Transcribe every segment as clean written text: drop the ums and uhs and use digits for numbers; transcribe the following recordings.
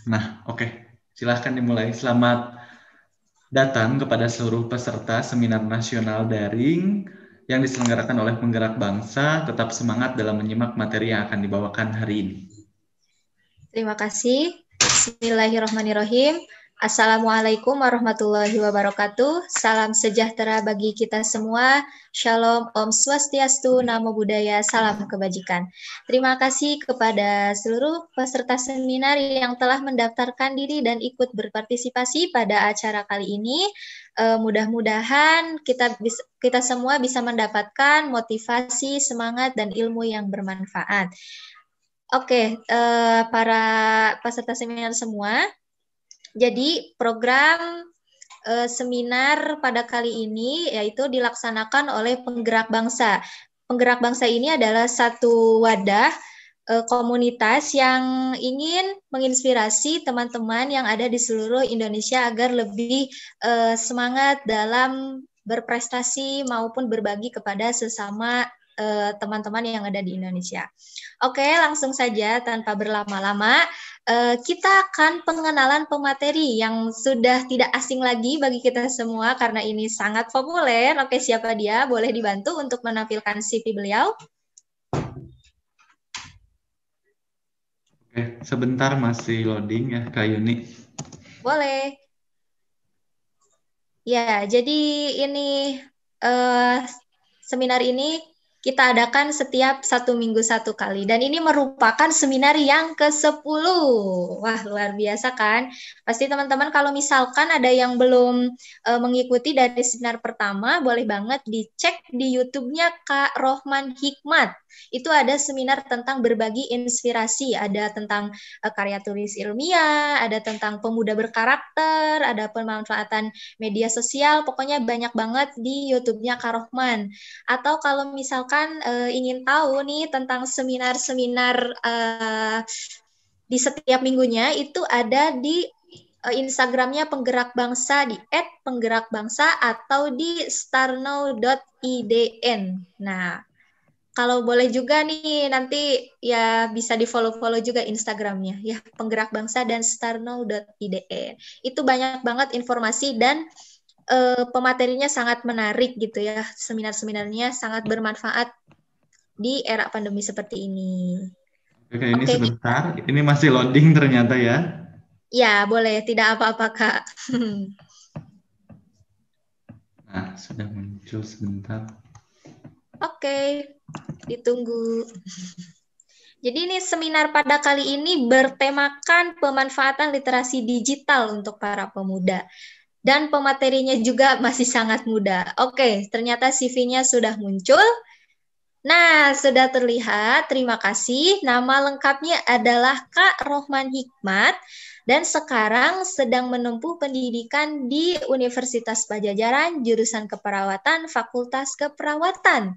Nah, oke. Silahkan dimulai. Selamat datang kepada seluruh peserta seminar nasional daring yang diselenggarakan oleh Penggerak Bangsa. Tetap semangat dalam menyimak materi yang akan dibawakan hari ini. Terima kasih. Bismillahirrahmanirrahim. Assalamualaikum warahmatullahi wabarakatuh. Salam sejahtera bagi kita semua. Shalom, Om Swastiastu, Namo Buddhaya, salam kebajikan. Terima kasih kepada seluruh peserta seminar yang telah mendaftarkan diri dan ikut berpartisipasi pada acara kali ini. Mudah-mudahan kita semua bisa mendapatkan motivasi, semangat, dan ilmu yang bermanfaat. Oke, para peserta seminar semua, jadi program seminar pada kali ini yaitu dilaksanakan oleh Penggerak Bangsa. Penggerak Bangsa ini adalah satu wadah komunitas yang ingin menginspirasi teman-teman yang ada di seluruh Indonesia agar lebih semangat dalam berprestasi maupun berbagi kepada sesama teman-teman yang ada di Indonesia. Oke, langsung saja tanpa berlama-lama, kita akan pengenalan pemateri yang sudah tidak asing lagi bagi kita semua karena ini sangat populer. Oke, siapa dia? Boleh dibantu untuk menampilkan CV beliau? Oke, sebentar masih loading ya, Kak Yuni. Boleh. Ya, jadi ini seminar ini kita adakan setiap 1 minggu 1 kali. Dan ini merupakan seminar yang ke-10. Wah, luar biasa kan? Pasti teman-teman kalau misalkan ada yang belum mengikuti dari seminar pertama, boleh banget dicek di YouTube-nya Kak Rohman Hikmat. Itu ada seminar tentang berbagi inspirasi, ada tentang karya tulis ilmiah, ada tentang pemuda berkarakter, ada pemanfaatan media sosial, pokoknya banyak banget di YouTube-nya Kak Rohman. Atau kalau misalkan ingin tahu nih tentang seminar-seminar di setiap minggunya, itu ada di Instagramnya Penggerak Bangsa di @penggerakbangsa atau di starnow.idn. Nah, kalau boleh juga nih nanti ya bisa di-follow juga Instagramnya ya, Penggerak Bangsa dan starnow.idn. Itu banyak banget informasi dan pematerinya sangat menarik gitu ya. Seminar-seminarnya sangat bermanfaat di era pandemi seperti ini. Oke, ini Oke, sebentar. Ini masih loading ternyata ya. ya boleh, tidak apa-apa Kak. Nah, sudah muncul sebentar. Oke, ditunggu. Jadi ini seminar pada kali ini bertemakan pemanfaatan literasi digital untuk para pemuda. Dan pematerinya juga masih sangat muda. Oke, ternyata CV-nya sudah muncul. Nah, sudah terlihat. Terima kasih. Nama lengkapnya adalah Kak Rohman Hikmat dan sekarang sedang menempuh pendidikan di Universitas Padjadjaran, jurusan keperawatan, Fakultas Keperawatan.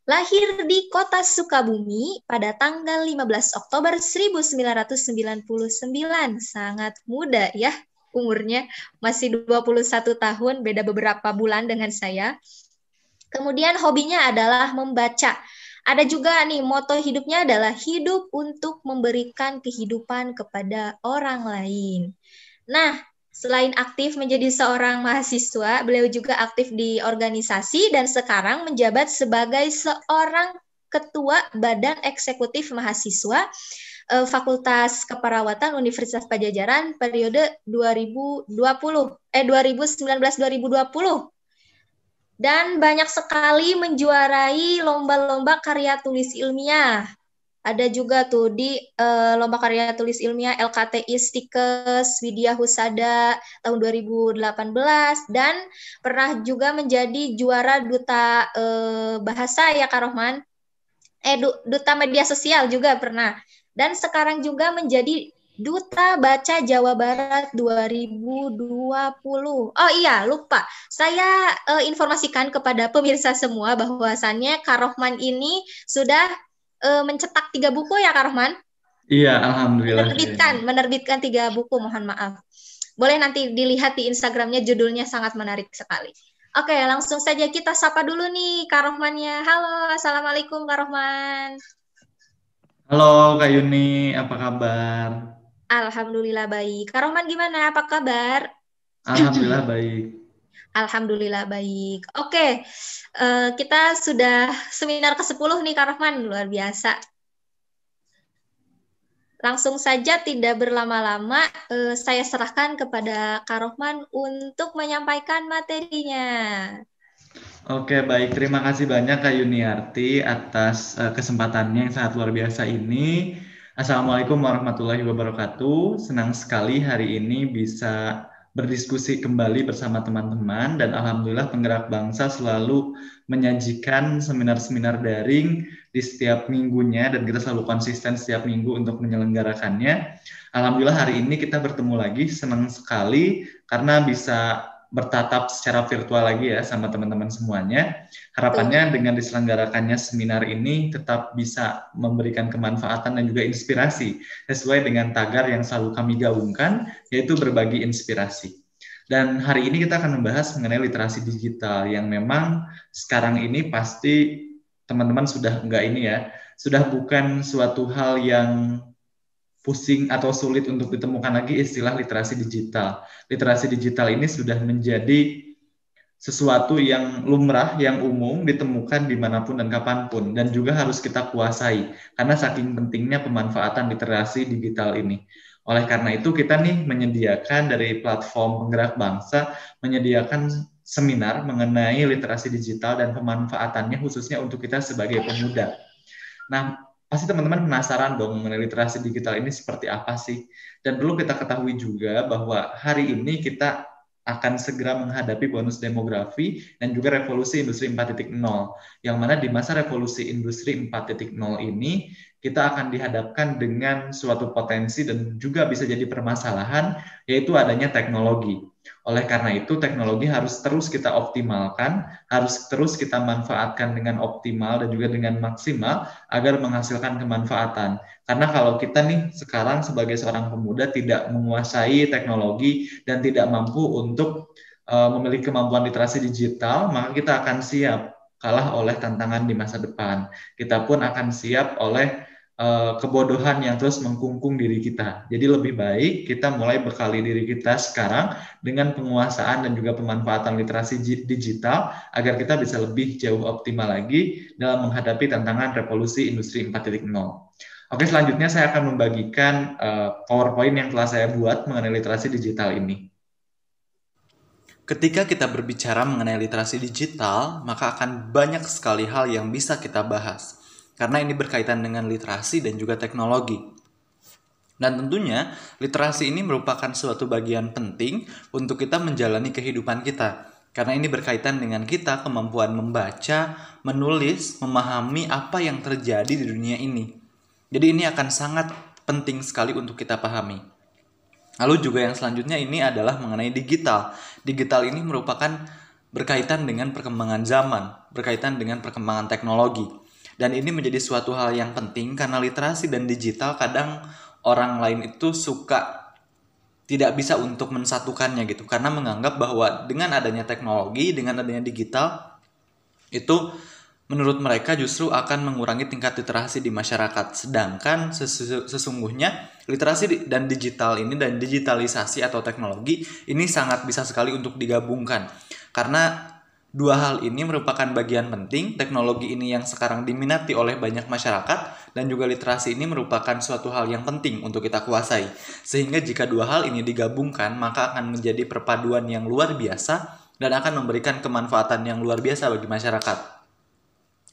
Lahir di kota Sukabumi pada tanggal 15 Oktober 1999. Sangat muda ya umurnya, masih 21 tahun, beda beberapa bulan dengan saya. Kemudian hobinya adalah membaca. Ada juga nih moto hidupnya adalah hidup untuk memberikan kehidupan kepada orang lain. Nah, selain aktif menjadi seorang mahasiswa, beliau juga aktif di organisasi dan sekarang menjabat sebagai seorang ketua Badan Eksekutif Mahasiswa Fakultas Keperawatan Universitas Padjadjaran periode 2019-2020. Dan banyak sekali menjuarai lomba-lomba karya tulis ilmiah. Ada juga tuh di lomba karya tulis ilmiah LKTI Stikes Widya Husada tahun 2018 dan pernah juga menjadi juara duta bahasa ya Kak Rohman. Duta media sosial juga pernah. Dan sekarang juga menjadi Duta Baca Jawa Barat 2020. Oh iya, lupa. Saya informasikan kepada pemirsa semua bahwasannya Kak Rohman ini sudah mencetak 3 buku ya Kak Rohman? Iya, alhamdulillah. Menerbitkan 3 buku, mohon maaf. Boleh nanti dilihat di Instagramnya, judulnya sangat menarik sekali. Oke, langsung saja kita sapa dulu nih Kak Rohmannya. Halo, Assalamualaikum Kak Rohman. Halo Kak Yuni, apa kabar? Alhamdulillah baik. Kak Rohman gimana? Apa kabar? Alhamdulillah baik. Alhamdulillah baik. Oke, kita sudah seminar ke-10 nih Kak Rohman, luar biasa. Langsung saja tidak berlama-lama, saya serahkan kepada Kak Rohman untuk menyampaikan materinya. Oke, baik. Terima kasih banyak Kak Yuniarti atas kesempatannya yang sangat luar biasa ini. Assalamualaikum warahmatullahi wabarakatuh. Senang sekali hari ini bisa berdiskusi kembali bersama teman-teman dan Alhamdulillah Penggerak Bangsa selalu menyajikan seminar-seminar daring di setiap minggunya dan kita selalu konsisten setiap minggu untuk menyelenggarakannya. Alhamdulillah hari ini kita bertemu lagi, senang sekali karena bisa bertatap secara virtual lagi ya sama teman-teman semuanya. Harapannya dengan diselenggarakannya seminar ini tetap bisa memberikan kemanfaatan dan juga inspirasi sesuai dengan tagar yang selalu kami gaungkan, yaitu berbagi inspirasi. Dan hari ini kita akan membahas mengenai literasi digital yang memang sekarang ini pasti teman-teman sudah enggak ini ya, sudah bukan suatu hal yang pusing atau sulit untuk ditemukan lagi istilah literasi digital. Literasi digital ini sudah menjadi sesuatu yang lumrah, yang umum, ditemukan dimanapun dan kapanpun, dan juga harus kita kuasai, karena saking pentingnya pemanfaatan literasi digital ini. Oleh karena itu, kita nih menyediakan dari platform Penggerak Bangsa, menyediakan seminar mengenai literasi digital dan pemanfaatannya khususnya untuk kita sebagai pemuda. Nah, pasti teman-teman penasaran dong mengenai literasi digital ini seperti apa sih? Dan perlu kita ketahui juga bahwa hari ini kita akan segera menghadapi bonus demografi dan juga revolusi industri 4.0. Yang mana di masa revolusi industri 4.0 ini, kita akan dihadapkan dengan suatu potensi dan juga bisa jadi permasalahan, yaitu adanya teknologi. Oleh karena itu, teknologi harus terus kita optimalkan, harus terus kita manfaatkan dengan optimal dan juga dengan maksimal agar menghasilkan kemanfaatan. Karena kalau kita nih sekarang sebagai seorang pemuda tidak menguasai teknologi dan tidak mampu untuk memiliki kemampuan literasi digital, maka kita akan siap kalah oleh tantangan di masa depan. Kita pun akan siap oleh kebodohan yang terus mengkungkung diri kita. Jadi lebih baik kita mulai bekali diri kita sekarang dengan penguasaan dan juga pemanfaatan literasi digital agar kita bisa lebih jauh optimal lagi dalam menghadapi tantangan revolusi industri 4.0. Oke, selanjutnya saya akan membagikan PowerPoint yang telah saya buat mengenai literasi digital ini. Ketika kita berbicara mengenai literasi digital, maka akan banyak sekali hal yang bisa kita bahas. Karena ini berkaitan dengan literasi dan juga teknologi. Dan tentunya, literasi ini merupakan suatu bagian penting untuk kita menjalani kehidupan kita. Karena ini berkaitan dengan kita kemampuan membaca, menulis, memahami apa yang terjadi di dunia ini. Jadi ini akan sangat penting sekali untuk kita pahami. Lalu juga yang selanjutnya ini adalah mengenai digital. Digital ini merupakan berkaitan dengan perkembangan zaman, berkaitan dengan perkembangan teknologi. Dan ini menjadi suatu hal yang penting karena literasi dan digital kadang orang lain itu suka tidak bisa untuk mensatukannya gitu. Karena menganggap bahwa dengan adanya teknologi, dengan adanya digital, itu menurut mereka justru akan mengurangi tingkat literasi di masyarakat. Sedangkan sesungguhnya literasi dan digital ini dan digitalisasi atau teknologi ini sangat bisa sekali untuk digabungkan. Karena dua hal ini merupakan bagian penting. Teknologi ini yang sekarang diminati oleh banyak masyarakat dan juga literasi ini merupakan suatu hal yang penting untuk kita kuasai. Sehingga jika dua hal ini digabungkan, maka akan menjadi perpaduan yang luar biasa dan akan memberikan kemanfaatan yang luar biasa bagi masyarakat.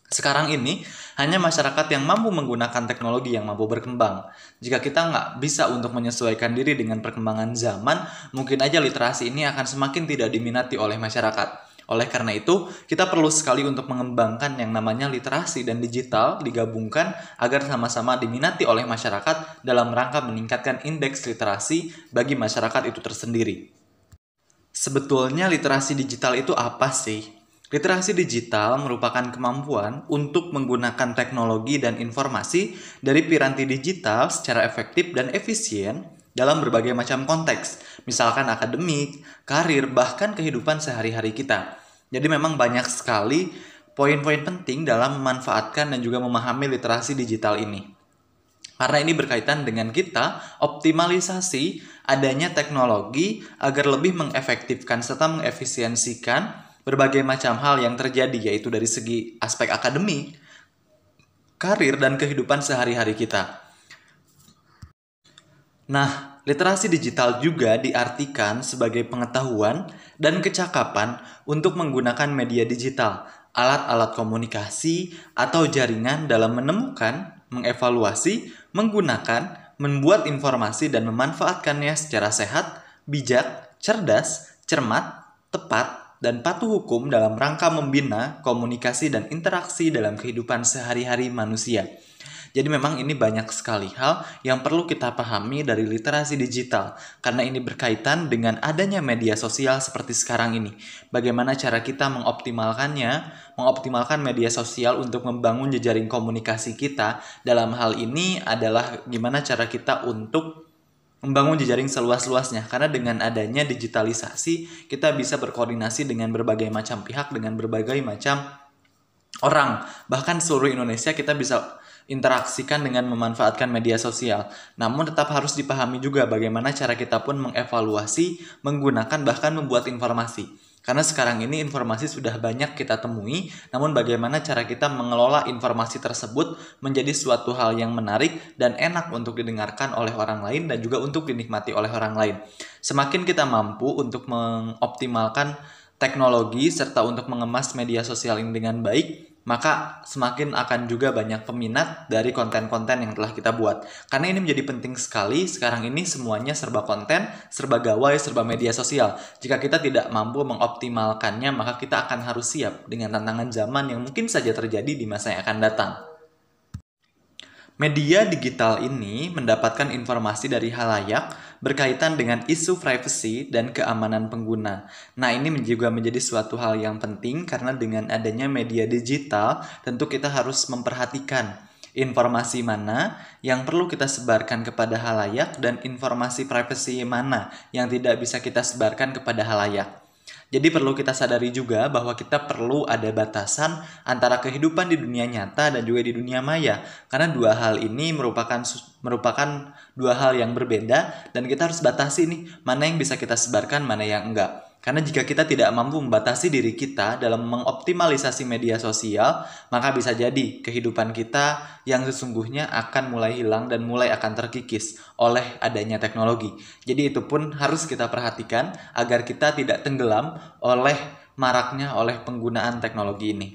Sekarang ini, hanya masyarakat yang mampu menggunakan teknologi yang mampu berkembang. Jika kita nggak bisa untuk menyesuaikan diri dengan perkembangan zaman, mungkin aja literasi ini akan semakin tidak diminati oleh masyarakat. Oleh karena itu, kita perlu sekali untuk mengembangkan yang namanya literasi dan digital digabungkan agar sama-sama diminati oleh masyarakat dalam rangka meningkatkan indeks literasi bagi masyarakat itu tersendiri. Sebetulnya literasi digital itu apa sih? Literasi digital merupakan kemampuan untuk menggunakan teknologi dan informasi dari piranti digital secara efektif dan efisien dalam berbagai macam konteks, misalkan akademik, karir, bahkan kehidupan sehari-hari kita. Jadi memang banyak sekali poin-poin penting dalam memanfaatkan dan juga memahami literasi digital ini. Karena ini berkaitan dengan kita optimalisasi adanya teknologi agar lebih mengefektifkan serta mengefisiensikan berbagai macam hal yang terjadi, yaitu dari segi aspek akademik, karir, dan kehidupan sehari-hari kita. Nah, literasi digital juga diartikan sebagai pengetahuan dan kecakapan untuk menggunakan media digital, alat-alat komunikasi, atau jaringan dalam menemukan, mengevaluasi, menggunakan, membuat informasi dan memanfaatkannya secara sehat, bijak, cerdas, cermat, tepat, dan patuh hukum dalam rangka membina komunikasi dan interaksi dalam kehidupan sehari-hari manusia. Jadi memang ini banyak sekali hal yang perlu kita pahami dari literasi digital, karena ini berkaitan dengan adanya media sosial seperti sekarang ini. Bagaimana cara kita mengoptimalkan media sosial untuk membangun jejaring komunikasi kita. Dalam hal ini adalah gimana cara kita untuk membangun jejaring seluas-luasnya, karena dengan adanya digitalisasi kita bisa berkoordinasi dengan berbagai macam pihak, dengan berbagai macam orang, bahkan seluruh Indonesia kita bisa interaksikan dengan memanfaatkan media sosial. Namun tetap harus dipahami juga bagaimana cara kita pun mengevaluasi, menggunakan, bahkan membuat informasi. Karena sekarang ini informasi sudah banyak kita temui, namun bagaimana cara kita mengelola informasi tersebut menjadi suatu hal yang menarik dan enak untuk didengarkan oleh orang lain dan juga untuk dinikmati oleh orang lain. Semakin kita mampu untuk mengoptimalkan teknologi serta untuk mengemas media sosial ini dengan baik, maka semakin akan juga banyak peminat dari konten-konten yang telah kita buat. Karena ini menjadi penting sekali, sekarang ini semuanya serba konten, serba gawai, serba media sosial. Jika kita tidak mampu mengoptimalkannya, maka kita akan harus siap dengan tantangan zaman yang mungkin saja terjadi di masa yang akan datang. Media digital ini mendapatkan informasi dari halayak berkaitan dengan isu privacy dan keamanan pengguna. Nah, ini juga menjadi suatu hal yang penting karena dengan adanya media digital, tentu kita harus memperhatikan informasi mana yang perlu kita sebarkan kepada halayak dan informasi privacy mana yang tidak bisa kita sebarkan kepada halayak. Jadi perlu kita sadari juga bahwa kita perlu ada batasan antara kehidupan di dunia nyata dan juga di dunia maya. Karena dua hal ini merupakan dua hal yang berbeda dan kita harus batasi nih mana yang bisa kita sebarkan, mana yang enggak. Karena jika kita tidak mampu membatasi diri kita dalam mengoptimalisasi media sosial, maka bisa jadi kehidupan kita yang sesungguhnya akan mulai hilang dan mulai akan terkikis oleh adanya teknologi. Jadi itu pun harus kita perhatikan agar kita tidak tenggelam oleh penggunaan teknologi ini.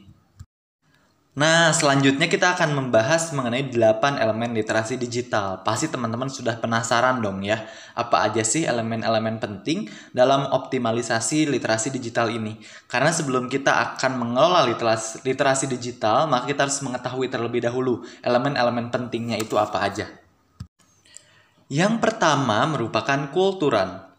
Nah, selanjutnya kita akan membahas mengenai 8 elemen literasi digital. Pasti teman-teman sudah penasaran dong ya, apa aja sih elemen-elemen penting dalam optimalisasi literasi digital ini. Karena sebelum kita akan mengelola literasi digital, maka kita harus mengetahui terlebih dahulu elemen-elemen pentingnya itu apa aja. Yang pertama merupakan kultural,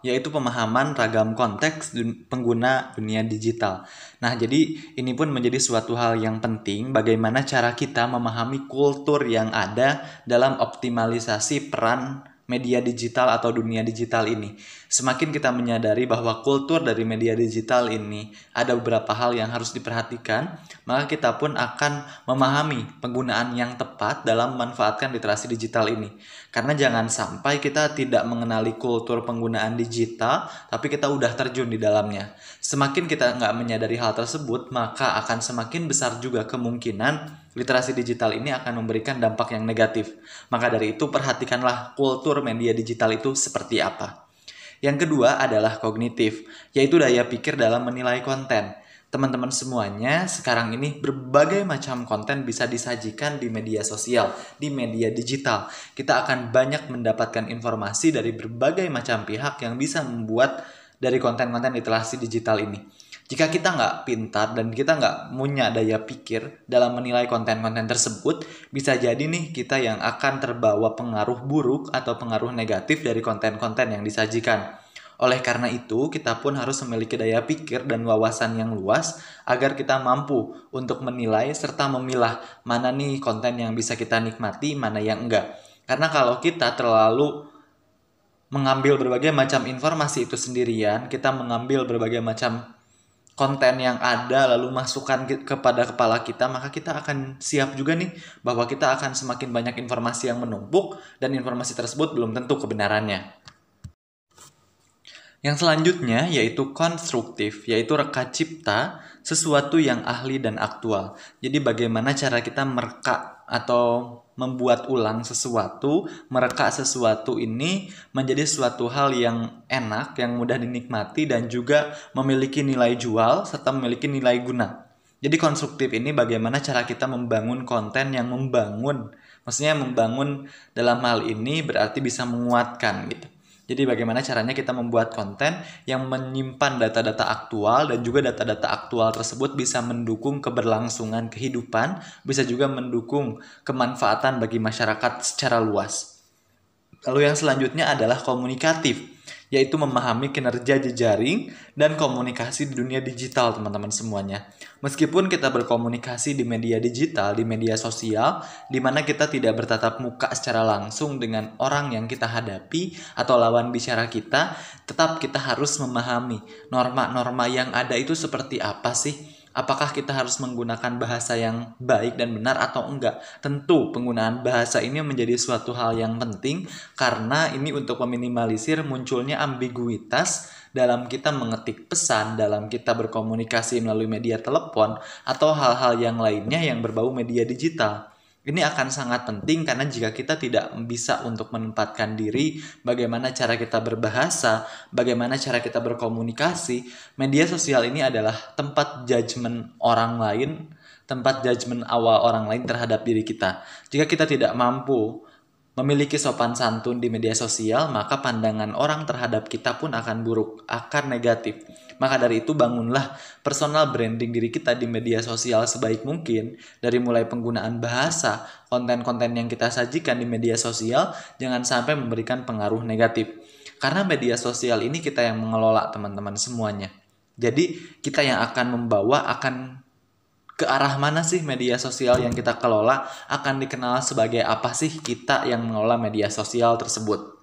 yaitu pemahaman ragam konteks pengguna dunia digital. Nah, jadi ini pun menjadi suatu hal yang penting bagaimana cara kita memahami kultur yang ada dalam optimalisasi peran media digital atau dunia digital ini. Semakin kita menyadari bahwa kultur dari media digital ini ada beberapa hal yang harus diperhatikan, maka kita pun akan memahami penggunaan yang tepat dalam memanfaatkan literasi digital ini. Karena jangan sampai kita tidak mengenali kultur penggunaan digital, tapi kita udah terjun di dalamnya. Semakin kita nggak menyadari hal tersebut, maka akan semakin besar juga kemungkinan literasi digital ini akan memberikan dampak yang negatif. Maka dari itu perhatikanlah kultur media digital itu seperti apa. Yang kedua adalah kognitif, yaitu daya pikir dalam menilai konten. Teman-teman semuanya, sekarang ini berbagai macam konten bisa disajikan di media sosial, di media digital. Kita akan banyak mendapatkan informasi dari berbagai macam pihak yang bisa membuat dari konten-konten literasi digital ini. Jika kita nggak pintar dan kita nggak punya daya pikir dalam menilai konten-konten tersebut, bisa jadi nih kita yang akan terbawa pengaruh buruk atau pengaruh negatif dari konten-konten yang disajikan. Oleh karena itu, kita pun harus memiliki daya pikir dan wawasan yang luas agar kita mampu untuk menilai serta memilah mana nih konten yang bisa kita nikmati, mana yang enggak. Karena kalau kita terlalu mengambil berbagai macam informasi itu sendirian, kita mengambil berbagai macam konten yang ada lalu masukkan kepada kepala kita, maka kita akan siap juga nih bahwa kita akan semakin banyak informasi yang menumpuk dan informasi tersebut belum tentu kebenarannya. Yang selanjutnya yaitu konstruktif, yaitu reka cipta sesuatu yang ahli dan aktual. Jadi bagaimana cara kita mereka atau membuat ulang sesuatu, mereka sesuatu ini menjadi suatu hal yang enak, yang mudah dinikmati dan juga memiliki nilai jual serta memiliki nilai guna. Jadi konstruktif ini bagaimana cara kita membangun konten yang membangun. Maksudnya membangun dalam hal ini berarti bisa menguatkan gitu. Jadi bagaimana caranya kita membuat konten yang menyimpan data-data aktual dan juga data-data aktual tersebut bisa mendukung keberlangsungan kehidupan, bisa juga mendukung kemanfaatan bagi masyarakat secara luas. Lalu yang selanjutnya adalah komunikatif, yaitu memahami kinerja jejaring dan komunikasi di dunia digital, teman-teman semuanya. Meskipun kita berkomunikasi di media digital, di media sosial, di mana kita tidak bertatap muka secara langsung dengan orang yang kita hadapi atau lawan bicara kita, tetap kita harus memahami norma-norma yang ada itu seperti apa sih? Apakah kita harus menggunakan bahasa yang baik dan benar atau enggak? Tentu penggunaan bahasa ini menjadi suatu hal yang penting karena ini untuk meminimalisir munculnya ambiguitas dalam kita mengetik pesan, dalam kita berkomunikasi melalui media telepon atau hal-hal yang lainnya yang berbau media digital. Ini akan sangat penting karena jika kita tidak bisa untuk menempatkan diri, bagaimana cara kita berbahasa, bagaimana cara kita berkomunikasi, media sosial ini adalah tempat judgement orang lain, tempat judgement awal orang lain terhadap diri kita. Jika kita tidak mampu memiliki sopan santun di media sosial, maka pandangan orang terhadap kita pun akan buruk, akan negatif. Maka dari itu bangunlah personal branding diri kita di media sosial sebaik mungkin. Dari mulai penggunaan bahasa, konten-konten yang kita sajikan di media sosial, jangan sampai memberikan pengaruh negatif. Karena media sosial ini kita yang mengelola, teman-teman semuanya. Jadi kita yang akan membawa, akan ke arah mana sih media sosial yang kita kelola, akan dikenal sebagai apa sih kita yang mengelola media sosial tersebut.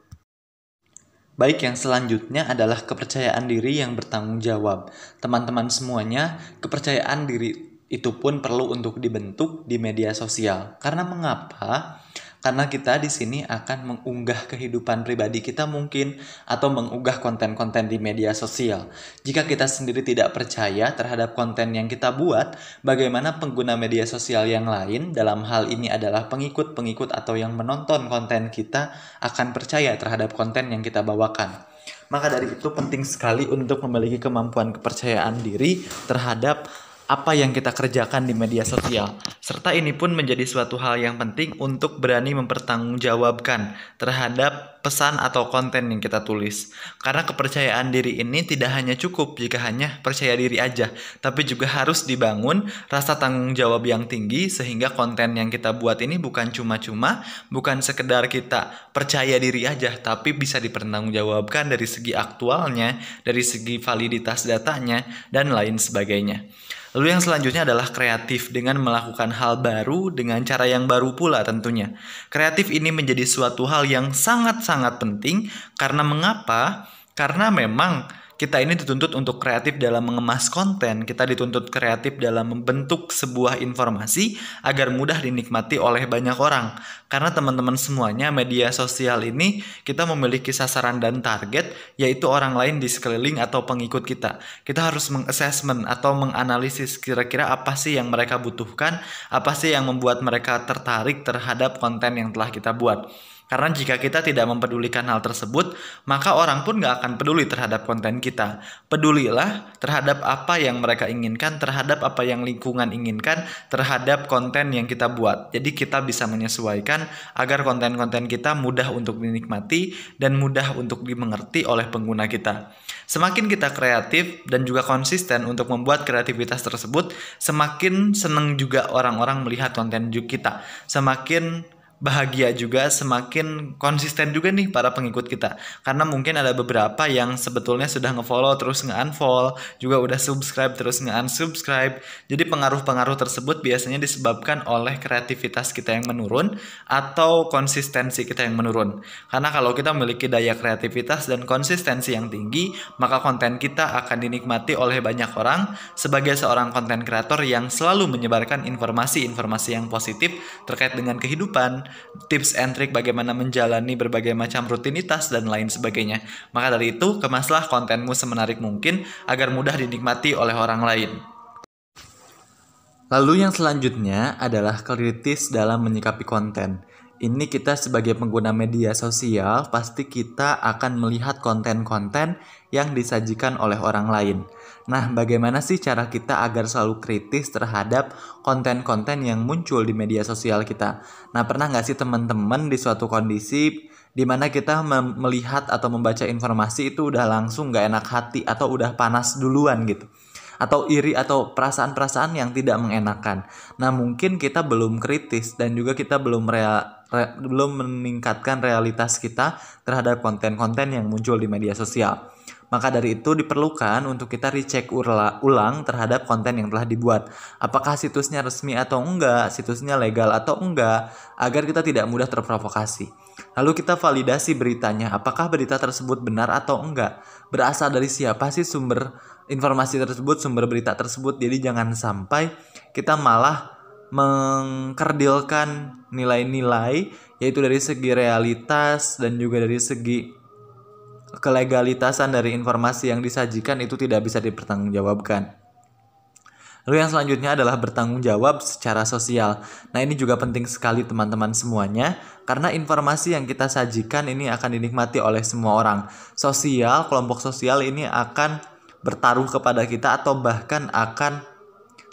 Baik, yang selanjutnya adalah kepercayaan diri yang bertanggung jawab. Teman-teman semuanya, kepercayaan diri itu pun perlu untuk dibentuk di media sosial. Karena mengapa? Karena kita di sini akan mengunggah kehidupan pribadi kita mungkin atau mengunggah konten-konten di media sosial. Jika kita sendiri tidak percaya terhadap konten yang kita buat, bagaimana pengguna media sosial yang lain, dalam hal ini adalah pengikut-pengikut atau yang menonton konten kita, akan percaya terhadap konten yang kita bawakan. Maka dari itu penting sekali untuk memiliki kemampuan kepercayaan diri terhadap apa yang kita kerjakan di media sosial. Serta ini pun menjadi suatu hal yang penting untuk berani mempertanggungjawabkan terhadap pesan atau konten yang kita tulis. Karena kepercayaan diri ini tidak hanya cukup jika hanya percaya diri aja, tapi juga harus dibangun rasa tanggung jawab yang tinggi sehingga konten yang kita buat ini bukan cuma-cuma, bukan sekedar kita percaya diri aja, tapi bisa dipertanggungjawabkan dari segi aktualnya, dari segi validitas datanya, dan lain sebagainya. Lalu yang selanjutnya adalah kreatif dengan melakukan hal baru dengan cara yang baru pula tentunya. Kreatif ini menjadi suatu hal yang sangat-sangat penting karena mengapa? Karena memang kita ini dituntut untuk kreatif dalam mengemas konten, kita dituntut kreatif dalam membentuk sebuah informasi agar mudah dinikmati oleh banyak orang. Karena teman-teman semuanya, media sosial ini kita memiliki sasaran dan target, yaitu orang lain di sekeliling atau pengikut kita. Kita harus mengassessment atau menganalisis kira-kira apa sih yang mereka butuhkan, apa sih yang membuat mereka tertarik terhadap konten yang telah kita buat. Karena jika kita tidak mempedulikan hal tersebut, maka orang pun gak akan peduli terhadap konten kita. Pedulilah terhadap apa yang mereka inginkan, terhadap apa yang lingkungan inginkan, terhadap konten yang kita buat. Jadi kita bisa menyesuaikan agar konten-konten kita mudah untuk dinikmati dan mudah untuk dimengerti oleh pengguna kita. Semakin kita kreatif dan juga konsisten untuk membuat kreativitas tersebut, semakin senang juga orang-orang melihat konten kita. Semakin bahagia juga, semakin konsisten juga nih para pengikut kita. Karena mungkin ada beberapa yang sebetulnya sudah nge-follow terus nge-unfollow, juga udah subscribe terus nge-unsubscribe. Jadi pengaruh-pengaruh tersebut biasanya disebabkan oleh kreativitas kita yang menurun atau konsistensi kita yang menurun. Karena kalau kita memiliki daya kreativitas dan konsistensi yang tinggi, maka konten kita akan dinikmati oleh banyak orang. Sebagai seorang konten kreator yang selalu menyebarkan informasi-informasi yang positif terkait dengan kehidupan, tips and trick bagaimana menjalani berbagai macam rutinitas dan lain sebagainya. Maka dari itu, kemaslah kontenmu semenarik mungkin agar mudah dinikmati oleh orang lain. Lalu yang selanjutnya adalah kritis dalam menyikapi konten. Ini kita sebagai pengguna media sosial pasti kita akan melihat konten-konten yang disajikan oleh orang lain. Nah, bagaimana sih cara kita agar selalu kritis terhadap konten-konten yang muncul di media sosial kita? Nah, pernah nggak sih teman-teman di suatu kondisi di mana kita melihat atau membaca informasi itu udah langsung nggak enak hati atau udah panas duluan gitu? Atau iri atau perasaan-perasaan yang tidak mengenakan. Nah, mungkin kita belum kritis dan juga kita belum meningkatkan realitas kita terhadap konten-konten yang muncul di media sosial. Maka dari itu diperlukan untuk kita recheck ulang terhadap konten yang telah dibuat. Apakah situsnya resmi atau enggak, situsnya legal atau enggak, agar kita tidak mudah terprovokasi. Lalu kita validasi beritanya, apakah berita tersebut benar atau enggak, berasal dari siapa sih sumber informasi tersebut, sumber berita tersebut. Jadi jangan sampai kita malah mengkerdilkan nilai-nilai, yaitu dari segi realitas dan juga dari segi kelegalitasan dari informasi yang disajikan itu tidak bisa dipertanggungjawabkan. Lalu yang selanjutnya adalah bertanggung jawab secara sosial. Nah, ini juga penting sekali teman-teman semuanya, karena informasi yang kita sajikan ini akan dinikmati oleh semua orang. Kelompok sosial ini akan bertaruh kepada kita atau bahkan akan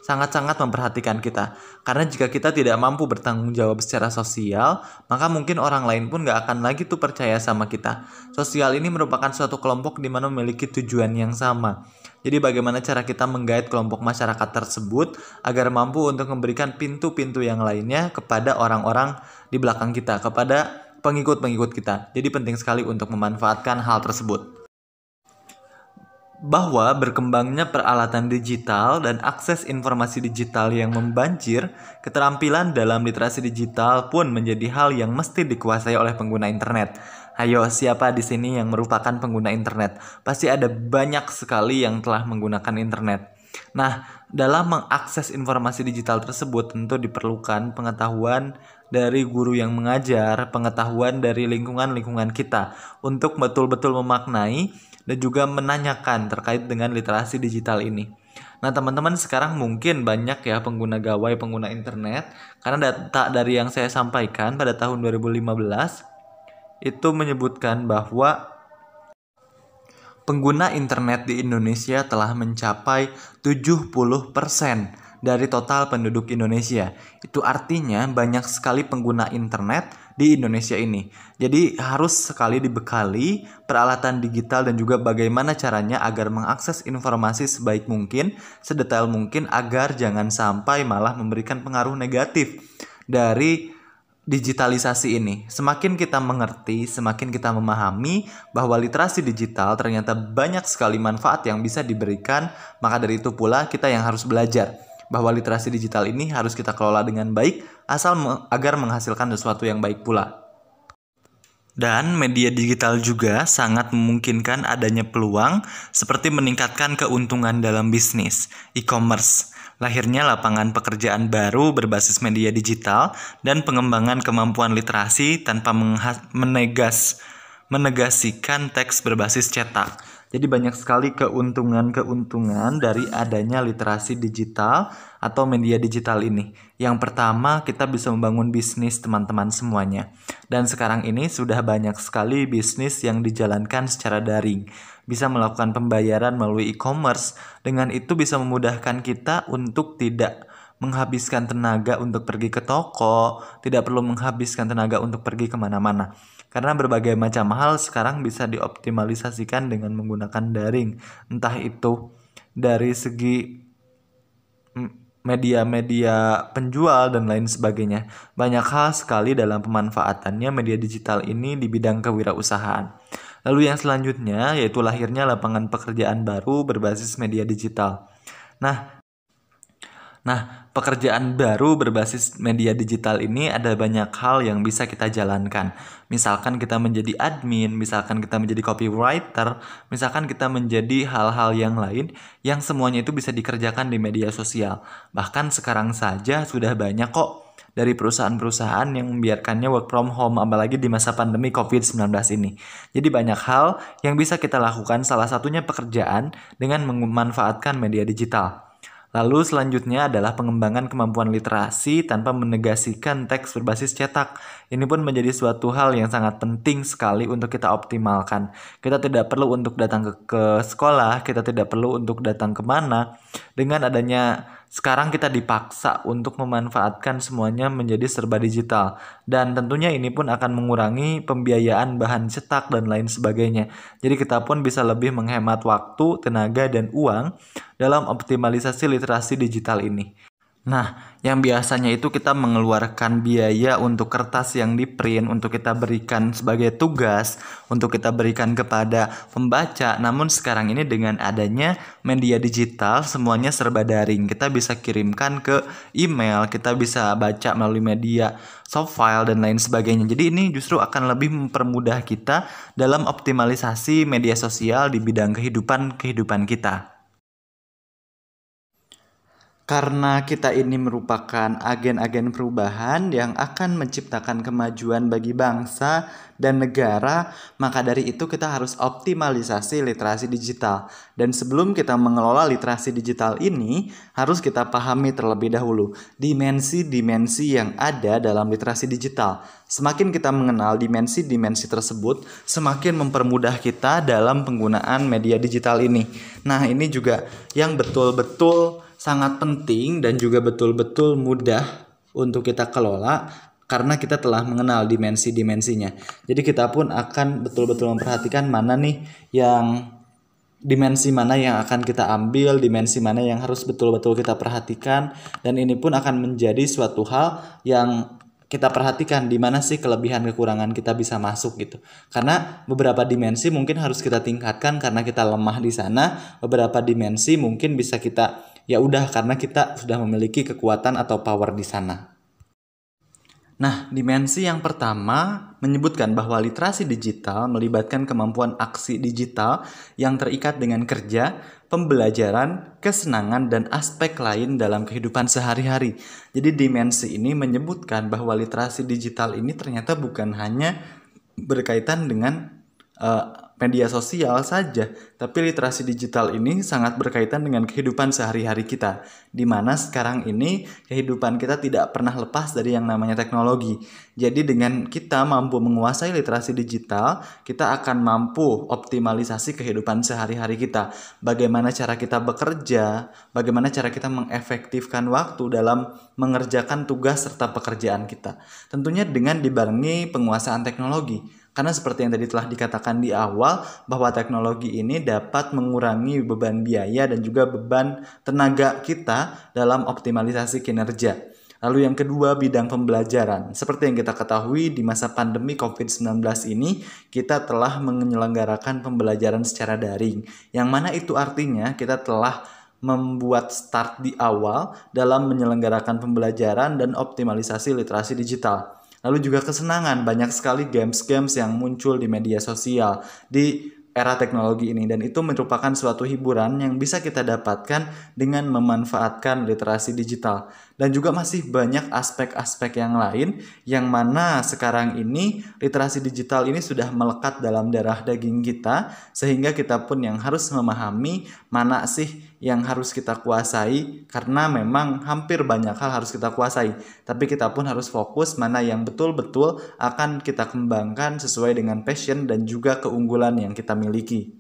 sangat-sangat memperhatikan kita. Karena jika kita tidak mampu bertanggung jawab secara sosial, maka mungkin orang lain pun gak akan lagi tuh percaya sama kita. Sosial ini merupakan suatu kelompok di mana memiliki tujuan yang sama. Jadi bagaimana cara kita menggait kelompok masyarakat tersebut agar mampu untuk memberikan pintu-pintu yang lainnya kepada orang-orang di belakang kita, kepada pengikut-pengikut kita. Jadi penting sekali untuk memanfaatkan hal tersebut. Bahwa berkembangnya peralatan digital dan akses informasi digital yang membanjir, keterampilan dalam literasi digital pun menjadi hal yang mesti dikuasai oleh pengguna internet. Ayo, siapa di sini yang merupakan pengguna internet? Pasti ada banyak sekali yang telah menggunakan internet. Nah, dalam mengakses informasi digital tersebut tentu diperlukan pengetahuan dari guru yang mengajar, pengetahuan dari lingkungan-lingkungan kita untuk betul-betul memaknai dan juga menanyakan terkait dengan literasi digital ini. Nah, teman-teman sekarang mungkin banyak ya pengguna gawai, pengguna internet, karena data dari yang saya sampaikan pada tahun 2015 itu menyebutkan bahwa pengguna internet di Indonesia telah mencapai 70% dari total penduduk Indonesia. Itu artinya banyak sekali pengguna internet di Indonesia ini. Jadi harus sekali dibekali peralatan digital dan juga bagaimana caranya agar mengakses informasi sebaik mungkin, sedetail mungkin, agar jangan sampai malah memberikan pengaruh negatif dari digitalisasi ini. Semakin kita mengerti, semakin kita memahami bahwa literasi digital ternyata banyak sekali manfaat yang bisa diberikan, maka dari itu pula kita yang harus belajar bahwa literasi digital ini harus kita kelola dengan baik agar menghasilkan sesuatu yang baik pula. Dan media digital juga sangat memungkinkan adanya peluang seperti meningkatkan keuntungan dalam bisnis, e-commerce, lahirnya lapangan pekerjaan baru berbasis media digital, dan pengembangan kemampuan literasi tanpa menegasikan teks berbasis cetak. Jadi banyak sekali keuntungan-keuntungan dari adanya literasi digital atau media digital ini. Yang pertama, kita bisa membangun bisnis teman-teman semuanya. Dan sekarang ini sudah banyak sekali bisnis yang dijalankan secara daring. Bisa melakukan pembayaran melalui e-commerce. Dengan itu bisa memudahkan kita untuk tidak menghabiskan tenaga untuk pergi ke toko, tidak perlu menghabiskan tenaga untuk pergi kemana-mana. Karena berbagai macam hal sekarang bisa dioptimalisasikan dengan menggunakan daring. Entah itu dari segi media-media penjual dan lain sebagainya. Banyak hal sekali dalam pemanfaatannya media digital ini di bidang kewirausahaan. Lalu yang selanjutnya yaitu lahirnya lapangan pekerjaan baru berbasis media digital. Nah, pekerjaan baru berbasis media digital ini ada banyak hal yang bisa kita jalankan. Misalkan kita menjadi admin, misalkan kita menjadi copywriter, misalkan kita menjadi hal-hal yang lain yang semuanya itu bisa dikerjakan di media sosial. Bahkan sekarang saja sudah banyak kok dari perusahaan-perusahaan yang membiarkannya work from home, apalagi di masa pandemi COVID-19 ini. Jadi banyak hal yang bisa kita lakukan, salah satunya pekerjaan dengan memanfaatkan media digital. Lalu selanjutnya adalah pengembangan kemampuan literasi tanpa menegasikan teks berbasis cetak. Ini pun menjadi suatu hal yang sangat penting sekali untuk kita optimalkan. Kita tidak perlu untuk datang ke sekolah, kita tidak perlu untuk datang kemana. Dengan adanya sekarang kita dipaksa untuk memanfaatkan semuanya menjadi serba digital. Dan tentunya ini pun akan mengurangi pembiayaan bahan cetak dan lain sebagainya. Jadi kita pun bisa lebih menghemat waktu, tenaga, dan uang dalam optimalisasi literasi digital ini. Nah, yang biasanya itu kita mengeluarkan biaya untuk kertas yang di-print, untuk kita berikan sebagai tugas, untuk kita berikan kepada pembaca. Namun sekarang ini dengan adanya media digital, semuanya serba daring. Kita bisa kirimkan ke email, kita bisa baca melalui media soft file dan lain sebagainya. Jadi ini justru akan lebih mempermudah kita dalam optimalisasi media sosial di bidang kehidupan kita. Karena kita ini merupakan agen-agen perubahan yang akan menciptakan kemajuan bagi bangsa dan negara, maka dari itu kita harus optimalisasi literasi digital. Dan sebelum kita mengelola literasi digital ini, harus kita pahami terlebih dahulu dimensi-dimensi yang ada dalam literasi digital. Semakin kita mengenal dimensi-dimensi tersebut, semakin mempermudah kita dalam penggunaan media digital ini. Nah, ini juga yang betul-betul sangat penting dan juga betul-betul mudah untuk kita kelola karena kita telah mengenal dimensi-dimensinya. Jadi kita pun akan betul-betul memperhatikan dimensi mana yang akan kita ambil, dimensi mana yang harus betul-betul kita perhatikan, dan ini pun akan menjadi suatu hal yang kita perhatikan di mana sih kelebihan kekurangan kita bisa masuk gitu. Karena beberapa dimensi mungkin harus kita tingkatkan karena kita lemah di sana, beberapa dimensi mungkin bisa kita ya udah karena kita sudah memiliki kekuatan atau power di sana. Nah, dimensi yang pertama menyebutkan bahwa literasi digital melibatkan kemampuan aksi digital yang terikat dengan kerja, pembelajaran, kesenangan, dan aspek lain dalam kehidupan sehari-hari. Jadi dimensi ini menyebutkan bahwa literasi digital ini ternyata bukan hanya berkaitan dengan media sosial saja, tapi literasi digital ini sangat berkaitan dengan kehidupan sehari-hari kita, di mana sekarang ini kehidupan kita tidak pernah lepas dari yang namanya teknologi. Jadi dengan kita mampu menguasai literasi digital, kita akan mampu optimalisasi kehidupan sehari-hari kita. Bagaimana cara kita bekerja, bagaimana cara kita mengefektifkan waktu dalam mengerjakan tugas serta pekerjaan kita. Tentunya dengan dibarengi penguasaan teknologi. Karena seperti yang tadi telah dikatakan di awal, bahwa teknologi ini dapat mengurangi beban biaya dan juga beban tenaga kita dalam optimalisasi kinerja. Lalu yang kedua, bidang pembelajaran. Seperti yang kita ketahui di masa pandemi COVID-19 ini, kita telah menyelenggarakan pembelajaran secara daring. Yang mana itu artinya kita telah membuat start di awal dalam menyelenggarakan pembelajaran dan optimalisasi literasi digital. Lalu juga kesenangan, banyak sekali games-games yang muncul di media sosial di era teknologi ini, dan itu merupakan suatu hiburan yang bisa kita dapatkan dengan memanfaatkan literasi digital. Dan juga masih banyak aspek-aspek yang lain yang mana sekarang ini literasi digital ini sudah melekat dalam darah daging kita, sehingga kita pun yang harus memahami mana sih yang harus kita kuasai, karena memang hampir banyak hal harus kita kuasai, tapi kita pun harus fokus mana yang betul-betul akan kita kembangkan sesuai dengan passion dan juga keunggulan yang kita miliki.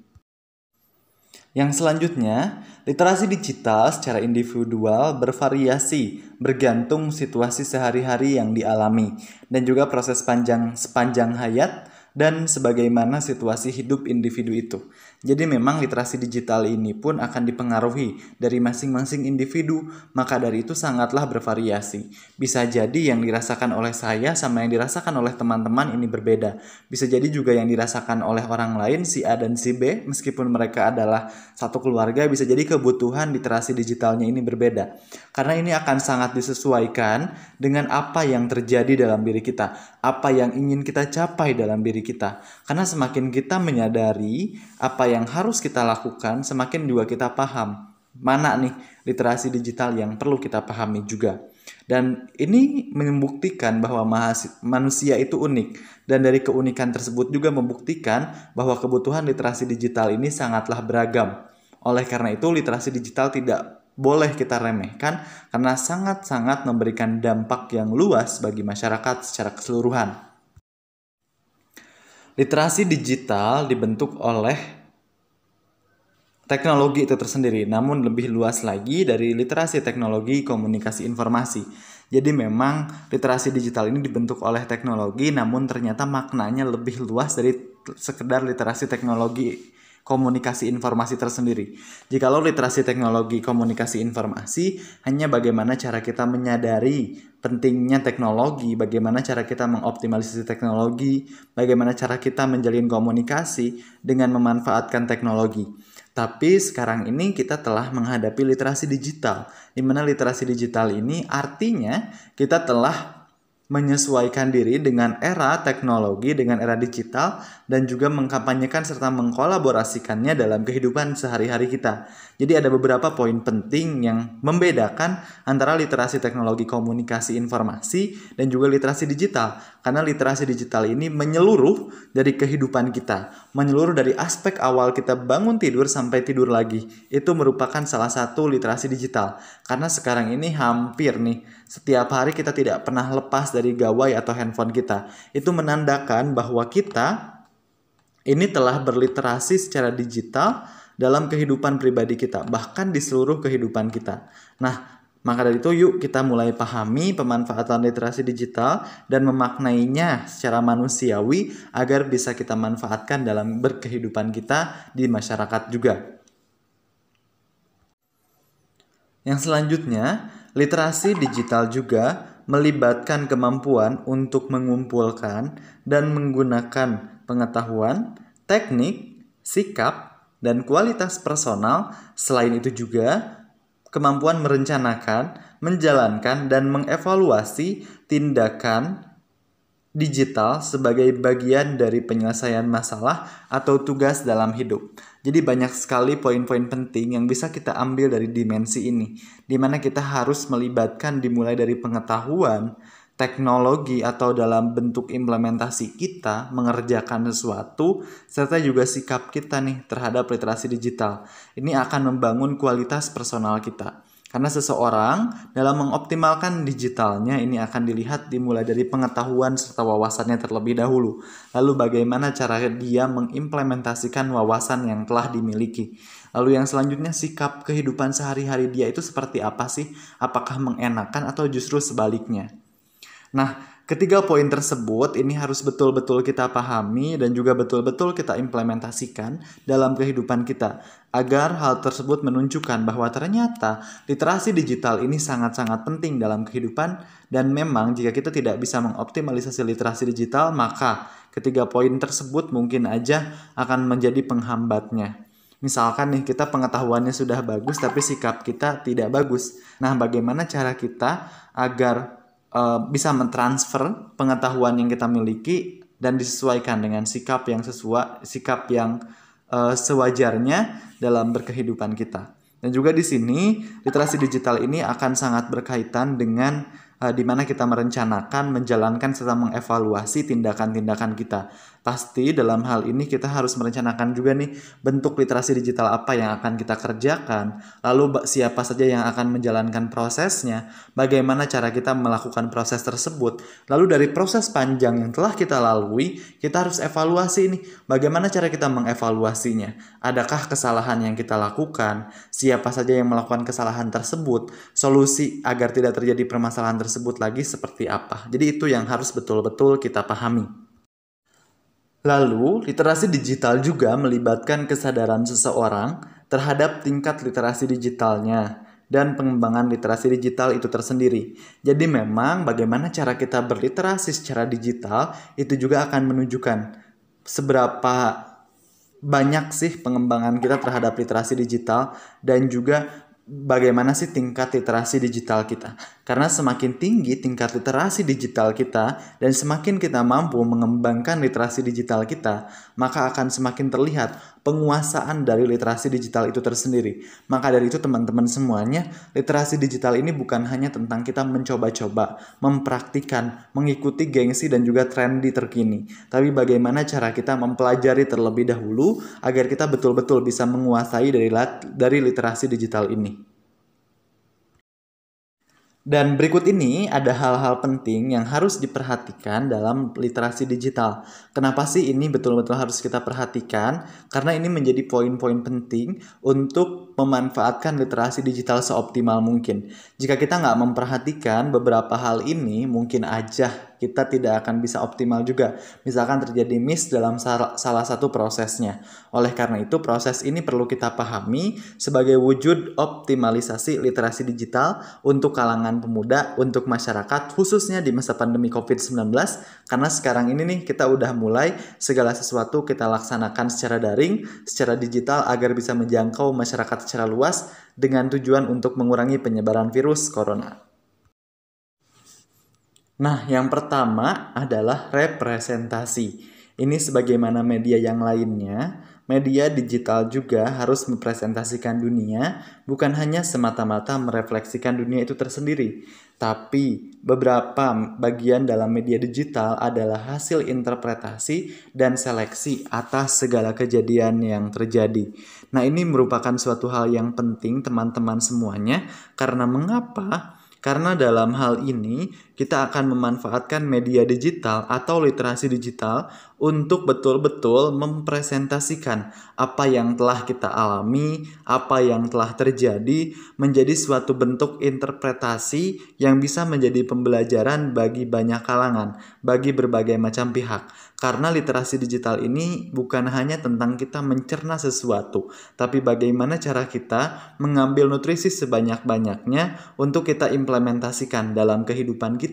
Yang selanjutnya, literasi digital secara individual bervariasi bergantung situasi sehari-hari yang dialami dan juga proses sepanjang hayat dan sebagaimana situasi hidup individu itu. Jadi memang literasi digital ini pun akan dipengaruhi dari masing-masing individu, maka dari itu sangatlah bervariasi. Bisa jadi yang dirasakan oleh saya sama yang dirasakan oleh teman-teman ini berbeda. Bisa jadi juga yang dirasakan oleh orang lain, si A dan si B, meskipun mereka adalah satu keluarga, bisa jadi kebutuhan literasi digitalnya ini berbeda. Karena ini akan sangat disesuaikan dengan apa yang terjadi dalam diri kita, apa yang ingin kita capai dalam diri kita. Karena semakin kita menyadari apa yang harus kita lakukan, semakin juga kita paham mana nih literasi digital yang perlu kita pahami juga. Dan ini membuktikan bahwa manusia itu unik, dan dari keunikan tersebut juga membuktikan bahwa kebutuhan literasi digital ini sangatlah beragam. Oleh karena itu literasi digital tidak boleh kita remehkan karena sangat-sangat memberikan dampak yang luas bagi masyarakat secara keseluruhan. Literasi digital dibentuk oleh teknologi itu tersendiri, namun lebih luas lagi dari literasi teknologi komunikasi informasi. Jadi memang literasi digital ini dibentuk oleh teknologi, namun ternyata maknanya lebih luas dari sekedar literasi teknologi komunikasi informasi tersendiri. Jikalau literasi teknologi komunikasi informasi hanya bagaimana cara kita menyadari pentingnya teknologi, bagaimana cara kita mengoptimalisasi teknologi, bagaimana cara kita menjalin komunikasi dengan memanfaatkan teknologi. Tapi sekarang ini kita telah menghadapi literasi digital, di mana literasi digital ini artinya kita telah menyesuaikan diri dengan era teknologi, dengan era digital, dan juga mengkampanyekan serta mengkolaborasikannya dalam kehidupan sehari-hari kita. Jadi ada beberapa poin penting yang membedakan antara literasi teknologi komunikasi informasi dan juga literasi digital. Karena literasi digital ini menyeluruh dari kehidupan kita, menyeluruh dari aspek awal kita bangun tidur sampai tidur lagi. Itu merupakan salah satu literasi digital. Karena sekarang ini hampir nih, setiap hari kita tidak pernah lepas dari gawai atau handphone kita. Itu menandakan bahwa kita ini telah berliterasi secara digital dalam kehidupan pribadi kita, bahkan di seluruh kehidupan kita. Nah, maka dari itu yuk kita mulai pahami pemanfaatan literasi digital dan memaknainya secara manusiawi agar bisa kita manfaatkan dalam berkehidupan kita di masyarakat juga. Yang selanjutnya, literasi digital juga melibatkan kemampuan untuk mengumpulkan dan menggunakan pengetahuan, teknik, sikap, dan kualitas personal. Selain itu juga kemampuan merencanakan, menjalankan, dan mengevaluasi tindakan digital sebagai bagian dari penyelesaian masalah atau tugas dalam hidup. Jadi banyak sekali poin-poin penting yang bisa kita ambil dari dimensi ini, di mana kita harus melibatkan dimulai dari pengetahuan, teknologi atau dalam bentuk implementasi kita mengerjakan sesuatu, serta juga sikap kita nih terhadap literasi digital. Ini akan membangun kualitas personal kita. Karena seseorang dalam mengoptimalkan digitalnya ini akan dilihat dimulai dari pengetahuan serta wawasannya terlebih dahulu. Lalu bagaimana cara dia mengimplementasikan wawasan yang telah dimiliki. Lalu yang selanjutnya sikap kehidupan sehari-hari dia itu seperti apa sih? Apakah mengenakan atau justru sebaliknya? Nah, ketiga poin tersebut ini harus betul-betul kita pahami dan juga betul-betul kita implementasikan dalam kehidupan kita agar hal tersebut menunjukkan bahwa ternyata literasi digital ini sangat-sangat penting dalam kehidupan, dan memang jika kita tidak bisa mengoptimalisasi literasi digital maka ketiga poin tersebut mungkin aja akan menjadi penghambatnya. Misalkan nih kita pengetahuannya sudah bagus tapi sikap kita tidak bagus. Nah, bagaimana cara kita agar bisa mentransfer pengetahuan yang kita miliki dan disesuaikan dengan sikap yang sewajarnya dalam berkehidupan kita. Dan juga di sini literasi digital ini akan sangat berkaitan dengan di mana kita merencanakan, menjalankan serta mengevaluasi tindakan-tindakan kita. Pasti dalam hal ini kita harus merencanakan juga nih bentuk literasi digital apa yang akan kita kerjakan, lalu siapa saja yang akan menjalankan prosesnya, bagaimana cara kita melakukan proses tersebut. Lalu dari proses panjang yang telah kita lalui, kita harus evaluasi nih, bagaimana cara kita mengevaluasinya. Adakah kesalahan yang kita lakukan, siapa saja yang melakukan kesalahan tersebut, solusi agar tidak terjadi permasalahan tersebut lagi seperti apa. Jadi itu yang harus betul-betul kita pahami. Lalu, literasi digital juga melibatkan kesadaran seseorang terhadap tingkat literasi digitalnya dan pengembangan literasi digital itu tersendiri. Jadi memang bagaimana cara kita berliterasi secara digital itu juga akan menunjukkan seberapa banyak sih pengembangan kita terhadap literasi digital dan juga bagaimana sih tingkat literasi digital kita. Karena semakin tinggi tingkat literasi digital kita dan semakin kita mampu mengembangkan literasi digital kita, maka akan semakin terlihat penguasaan dari literasi digital itu tersendiri. Maka dari itu teman-teman semuanya, literasi digital ini bukan hanya tentang kita mencoba-coba, mempraktikkan, mengikuti gengsi dan juga trendy terkini. Tapi bagaimana cara kita mempelajari terlebih dahulu agar kita betul-betul bisa menguasai dari literasi digital ini. Dan berikut ini ada hal-hal penting yang harus diperhatikan dalam literasi digital. Kenapa sih ini betul-betul harus kita perhatikan? Karena ini menjadi poin-poin penting untuk memanfaatkan literasi digital seoptimal mungkin. Jika kita nggak memperhatikan beberapa hal ini, mungkin aja kita tidak akan bisa optimal juga. Misalkan terjadi miss dalam salah satu prosesnya. Oleh karena itu, proses ini perlu kita pahami sebagai wujud optimalisasi literasi digital untuk kalangan pemuda, untuk masyarakat, khususnya di masa pandemi COVID-19. Karena sekarang ini nih kita udah mulai segala sesuatu kita laksanakan secara daring, secara digital agar bisa menjangkau masyarakat secara luas dengan tujuan untuk mengurangi penyebaran virus corona. Nah, yang pertama adalah representasi. Ini sebagaimana media yang lainnya, media digital juga harus mempresentasikan dunia, bukan hanya semata-mata merefleksikan dunia itu tersendiri. Tapi beberapa bagian dalam media digital adalah hasil interpretasi dan seleksi atas segala kejadian yang terjadi. Nah, ini merupakan suatu hal yang penting teman-teman semuanya, karena mengapa? Karena dalam hal ini kita akan memanfaatkan media digital atau literasi digital untuk betul-betul mempresentasikan apa yang telah kita alami, apa yang telah terjadi menjadi suatu bentuk interpretasi yang bisa menjadi pembelajaran bagi banyak kalangan, bagi berbagai macam pihak. Karena literasi digital ini bukan hanya tentang kita mencerna sesuatu, tapi bagaimana cara kita mengambil nutrisi sebanyak-banyaknya untuk kita implementasikan dalam kehidupan kita,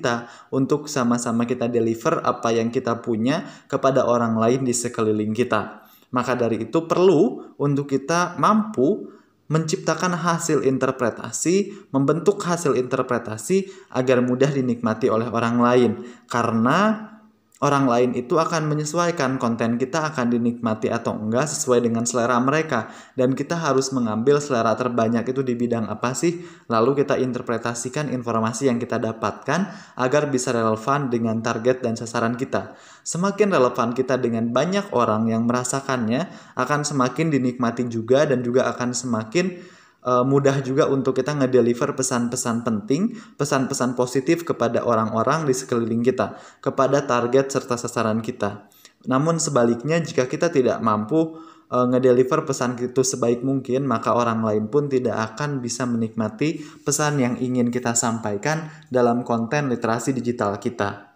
untuk sama-sama kita deliver apa yang kita punya kepada orang lain di sekeliling kita. Maka dari itu perlu untuk kita mampu menciptakan hasil interpretasi, membentuk hasil interpretasi agar mudah dinikmati oleh orang lain. Karena orang lain itu akan menyesuaikan konten kita akan dinikmati atau enggak sesuai dengan selera mereka. Dan kita harus mengambil selera terbanyak itu di bidang apa sih? Lalu kita interpretasikan informasi yang kita dapatkan agar bisa relevan dengan target dan sasaran kita. Semakin relevan kita dengan banyak orang yang merasakannya, akan semakin dinikmati juga dan juga akan semakin mudah juga untuk kita ngedeliver pesan-pesan penting, pesan-pesan positif kepada orang-orang di sekeliling kita, kepada target serta sasaran kita. Namun sebaliknya, jika kita tidak mampu ngedeliver pesan itu sebaik mungkin, maka orang lain pun tidak akan bisa menikmati pesan yang ingin kita sampaikan dalam konten literasi digital kita.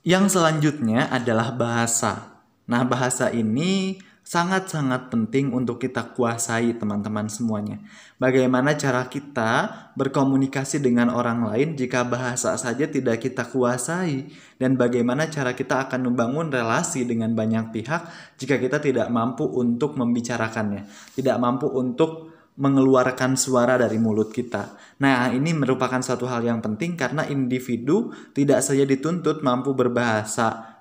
Yang selanjutnya adalah bahasa. Nah, bahasa ini sangat-sangat penting untuk kita kuasai teman-teman semuanya. Bagaimana cara kita berkomunikasi dengan orang lain jika bahasa saja tidak kita kuasai? Dan bagaimana cara kita akan membangun relasi dengan banyak pihak jika kita tidak mampu untuk membicarakannya, tidak mampu untuk mengeluarkan suara dari mulut kita. Nah, ini merupakan suatu hal yang penting karena individu tidak saja dituntut mampu berbahasa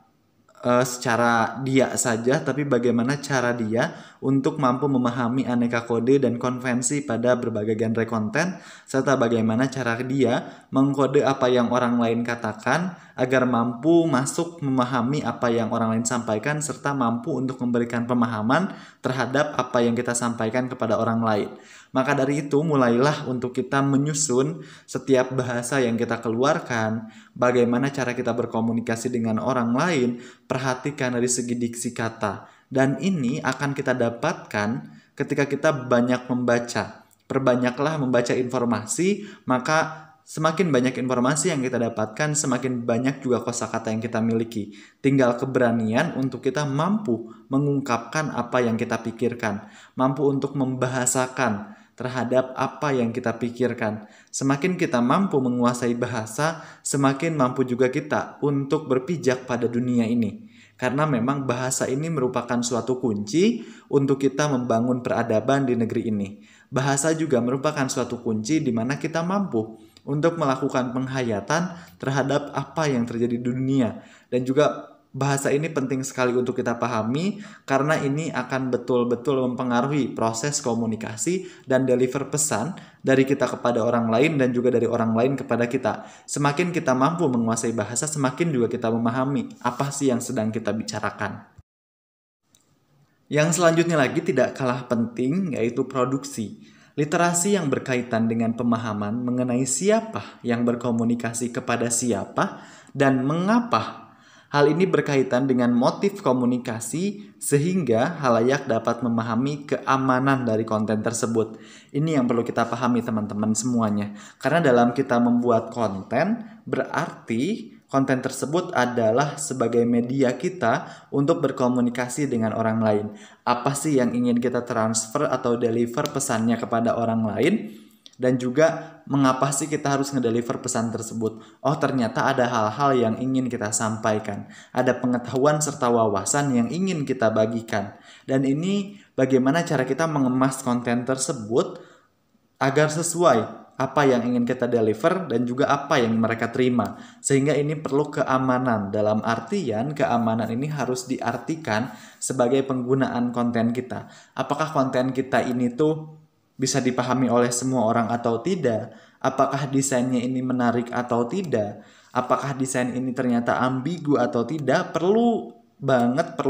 secara dia saja, tapi bagaimana cara dia untuk mampu memahami aneka kode dan konvensi pada berbagai genre konten, serta bagaimana cara dia mengkode apa yang orang lain katakan agar mampu masuk memahami apa yang orang lain sampaikan, serta mampu untuk memberikan pemahaman terhadap apa yang kita sampaikan kepada orang lain. Maka dari itu mulailah untuk kita menyusun setiap bahasa yang kita keluarkan, bagaimana cara kita berkomunikasi dengan orang lain, perhatikan dari segi diksi kata. Dan ini akan kita dapatkan ketika kita banyak membaca. Perbanyaklah membaca informasi, maka Semakin banyak informasi yang kita dapatkan, semakin banyak juga kosakata yang kita miliki. Tinggal keberanian untuk kita mampu mengungkapkan apa yang kita pikirkan, mampu untuk membahasakan terhadap apa yang kita pikirkan. Semakin kita mampu menguasai bahasa, semakin mampu juga kita untuk berpijak pada dunia ini. Karena memang bahasa ini merupakan suatu kunci untuk kita membangun peradaban di negeri ini. Bahasa juga merupakan suatu kunci di mana kita mampu untuk melakukan penghayatan terhadap apa yang terjadi di dunia. Dan juga bahasa ini penting sekali untuk kita pahami karena ini akan betul-betul mempengaruhi proses komunikasi dan deliver pesan dari kita kepada orang lain dan juga dari orang lain kepada kita. Semakin kita mampu menguasai bahasa, semakin juga kita memahami apa sih yang sedang kita bicarakan. Yang selanjutnya lagi tidak kalah penting yaitu produksi. Literasi yang berkaitan dengan pemahaman mengenai siapa yang berkomunikasi kepada siapa dan mengapa. Hal ini berkaitan dengan motif komunikasi sehingga halayak dapat memahami keamanan dari konten tersebut. Ini yang perlu kita pahami teman-teman semuanya. Karena dalam kita membuat konten berarti konten tersebut adalah sebagai media kita untuk berkomunikasi dengan orang lain. Apa sih yang ingin kita transfer atau deliver pesannya kepada orang lain? Dan juga mengapa sih kita harus ngedeliver pesan tersebut? Oh, ternyata ada hal-hal yang ingin kita sampaikan. Ada pengetahuan serta wawasan yang ingin kita bagikan. Dan ini bagaimana cara kita mengemas konten tersebut agar sesuai apa yang ingin kita deliver dan juga apa yang mereka terima. Sehingga ini perlu keamanan. Dalam artian keamanan ini harus diartikan sebagai penggunaan konten kita. Apakah konten kita ini tuh bisa dipahami oleh semua orang atau tidak? Apakah desainnya ini menarik atau tidak? Apakah desain ini ternyata ambigu atau tidak? Perlu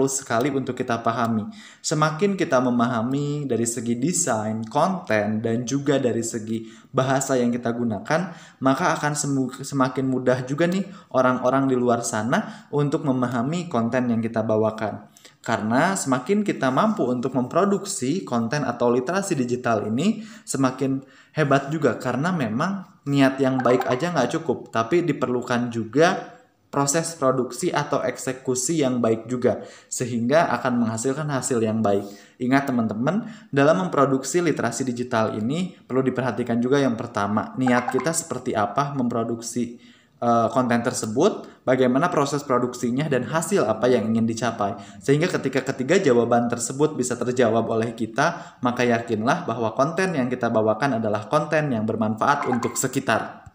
sekali untuk kita pahami. Semakin kita memahami dari segi desain, konten, dan juga dari segi bahasa yang kita gunakan, maka akan semakin mudah juga nih orang-orang di luar sana untuk memahami konten yang kita bawakan. Karena semakin kita mampu untuk memproduksi konten atau literasi digital ini, semakin hebat juga. Karena memang niat yang baik aja nggak cukup, tapi diperlukan juga proses produksi atau eksekusi yang baik juga, sehingga akan menghasilkan hasil yang baik. Ingat teman-teman, dalam memproduksi literasi digital ini perlu diperhatikan juga yang pertama, niat kita seperti apa memproduksi konten tersebut, bagaimana proses produksinya dan hasil apa yang ingin dicapai. Sehingga ketika ketiga jawaban tersebut bisa terjawab oleh kita, maka yakinlah bahwa konten yang kita bawakan adalah konten yang bermanfaat untuk sekitar.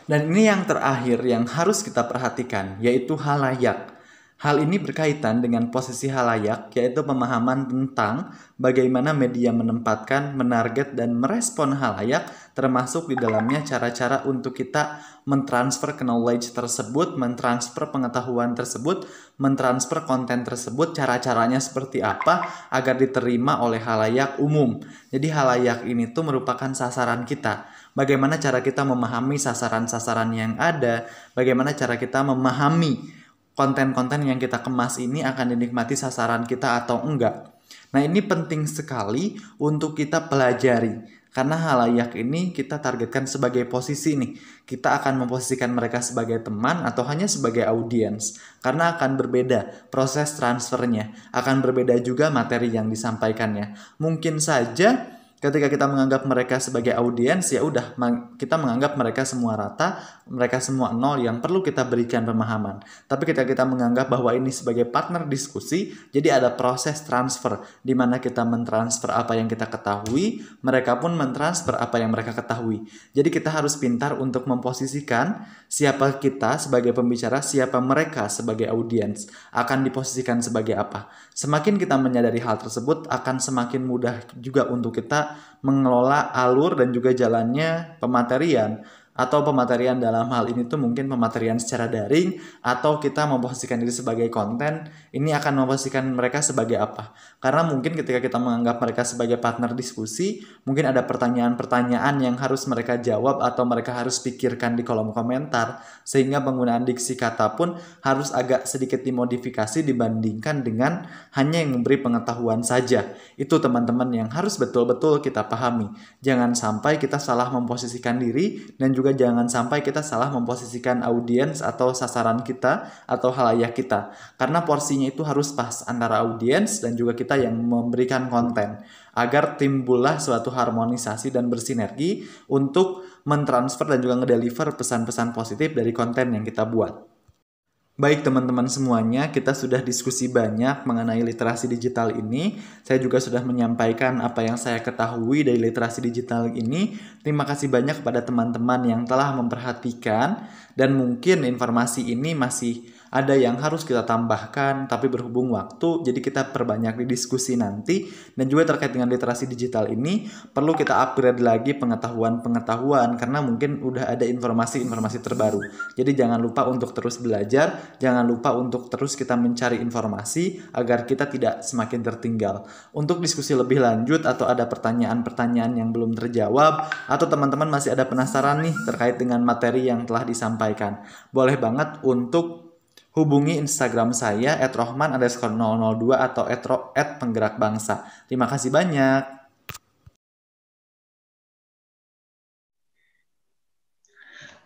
Dan ini yang terakhir yang harus kita perhatikan, yaitu halayak. Hal ini berkaitan dengan posisi halayak, yaitu pemahaman tentang bagaimana media menempatkan, menarget, dan merespon halayak, termasuk di dalamnya cara-cara untuk kita mentransfer knowledge tersebut, mentransfer pengetahuan tersebut, mentransfer konten tersebut, cara-caranya seperti apa agar diterima oleh halayak umum. Jadi halayak ini tuh merupakan sasaran kita. Bagaimana cara kita memahami sasaran-sasaran yang ada, bagaimana cara kita memahami konten-konten yang kita kemas ini akan dinikmati sasaran kita atau enggak. Nah, ini penting sekali untuk kita pelajari. Karena halayak ini kita targetkan sebagai posisi nih. Kita akan memposisikan mereka sebagai teman atau hanya sebagai audiens. Karena akan berbeda proses transfernya. Akan berbeda juga materi yang disampaikannya. Mungkin saja ketika kita menganggap mereka sebagai audiens, ya udah kita menganggap mereka semua rata, mereka semua nol yang perlu kita berikan pemahaman. Tapi ketika kita menganggap bahwa ini sebagai partner diskusi, jadi ada proses transfer di mana kita mentransfer apa yang kita ketahui, mereka pun mentransfer apa yang mereka ketahui. Jadi kita harus pintar untuk memposisikan siapa kita sebagai pembicara, siapa mereka sebagai audiens, akan diposisikan sebagai apa. Semakin kita menyadari hal tersebut, akan semakin mudah juga untuk kita mengelola alur dan juga jalannya pematerian atau pematerian dalam hal ini tuh mungkin pematerian secara daring atau kita memposisikan diri sebagai konten, ini akan memposisikan mereka sebagai apa? Karena mungkin ketika kita menganggap mereka sebagai partner diskusi, mungkin ada pertanyaan-pertanyaan yang harus mereka jawab atau mereka harus pikirkan di kolom komentar, sehingga penggunaan diksi kata pun harus agak sedikit dimodifikasi dibandingkan dengan hanya yang memberi pengetahuan saja. Itu teman-teman yang harus betul-betul kita pahami. Jangan sampai kita salah memposisikan diri dan juga jangan sampai kita salah memposisikan audiens atau sasaran kita atau halayak kita. Karena porsinya itu harus pas antara audiens dan juga kita yang memberikan konten. Agar timbullah suatu harmonisasi dan bersinergi untuk mentransfer dan juga ngedeliver pesan-pesan positif dari konten yang kita buat. Baik teman-teman semuanya, kita sudah diskusi banyak mengenai literasi digital ini. Saya juga sudah menyampaikan apa yang saya ketahui dari literasi digital ini. Terima kasih banyak kepada teman-teman yang telah memperhatikan, dan mungkin informasi ini masih ada yang harus kita tambahkan, tapi berhubung waktu, jadi kita perbanyak di diskusi nanti. Dan juga terkait dengan literasi digital ini, perlu kita upgrade lagi pengetahuan-pengetahuan, karena mungkin udah ada informasi-informasi terbaru. Jadi jangan lupa untuk terus belajar, jangan lupa untuk terus kita mencari informasi, agar kita tidak semakin tertinggal. Untuk diskusi lebih lanjut, atau ada pertanyaan-pertanyaan yang belum terjawab, atau teman-teman masih ada penasaran nih terkait dengan materi yang telah disampaikan, boleh banget untuk hubungi Instagram saya @rohman_002 atau @penggerakbangsa. Terima kasih banyak.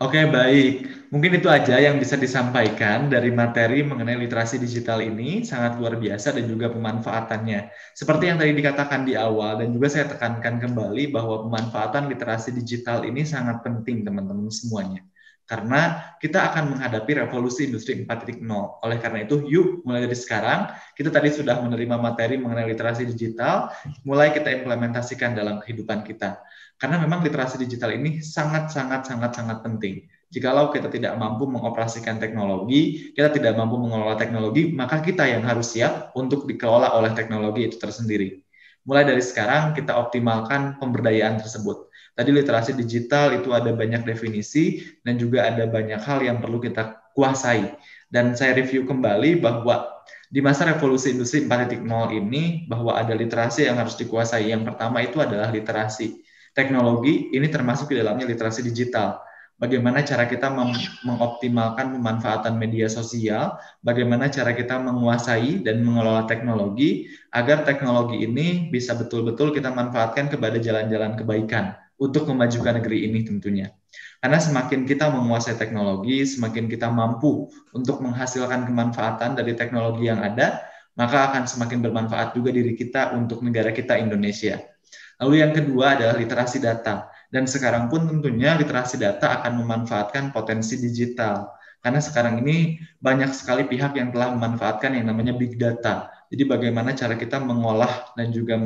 Oke, baik. Mungkin itu aja yang bisa disampaikan dari materi mengenai literasi digital ini. Sangat luar biasa dan juga pemanfaatannya. Seperti yang tadi dikatakan di awal, dan juga saya tekankan kembali bahwa pemanfaatan literasi digital ini sangat penting, teman-teman semuanya. Karena kita akan menghadapi revolusi industri 4.0. Oleh karena itu, yuk mulai dari sekarang, kita tadi sudah menerima materi mengenai literasi digital, mulai kita implementasikan dalam kehidupan kita. Karena memang literasi digital ini sangat penting. Jikalau kita tidak mampu mengoperasikan teknologi, kita tidak mampu mengelola teknologi, maka kita yang harus siap untuk dikelola oleh teknologi itu tersendiri. Mulai dari sekarang kita optimalkan pemberdayaan tersebut. Tadi literasi digital itu ada banyak definisi dan juga ada banyak hal yang perlu kita kuasai. Dan saya review kembali bahwa di masa revolusi industri 4.0 ini bahwa ada literasi yang harus dikuasai. Yang pertama itu adalah literasi teknologi, ini termasuk di dalamnya literasi digital. Bagaimana cara kita mengoptimalkan pemanfaatan media sosial, bagaimana cara kita menguasai dan mengelola teknologi, agar teknologi ini bisa betul-betul kita manfaatkan kepada jalan-jalan kebaikan untuk memajukan negeri ini tentunya. Karena semakin kita menguasai teknologi, semakin kita mampu untuk menghasilkan kemanfaatan dari teknologi yang ada, maka akan semakin bermanfaat juga diri kita untuk negara kita Indonesia. Lalu yang kedua adalah literasi data. Dan sekarang pun tentunya literasi data akan memanfaatkan potensi digital. Karena sekarang ini banyak sekali pihak yang telah memanfaatkan yang namanya big data. Jadi bagaimana cara kita mengolah dan juga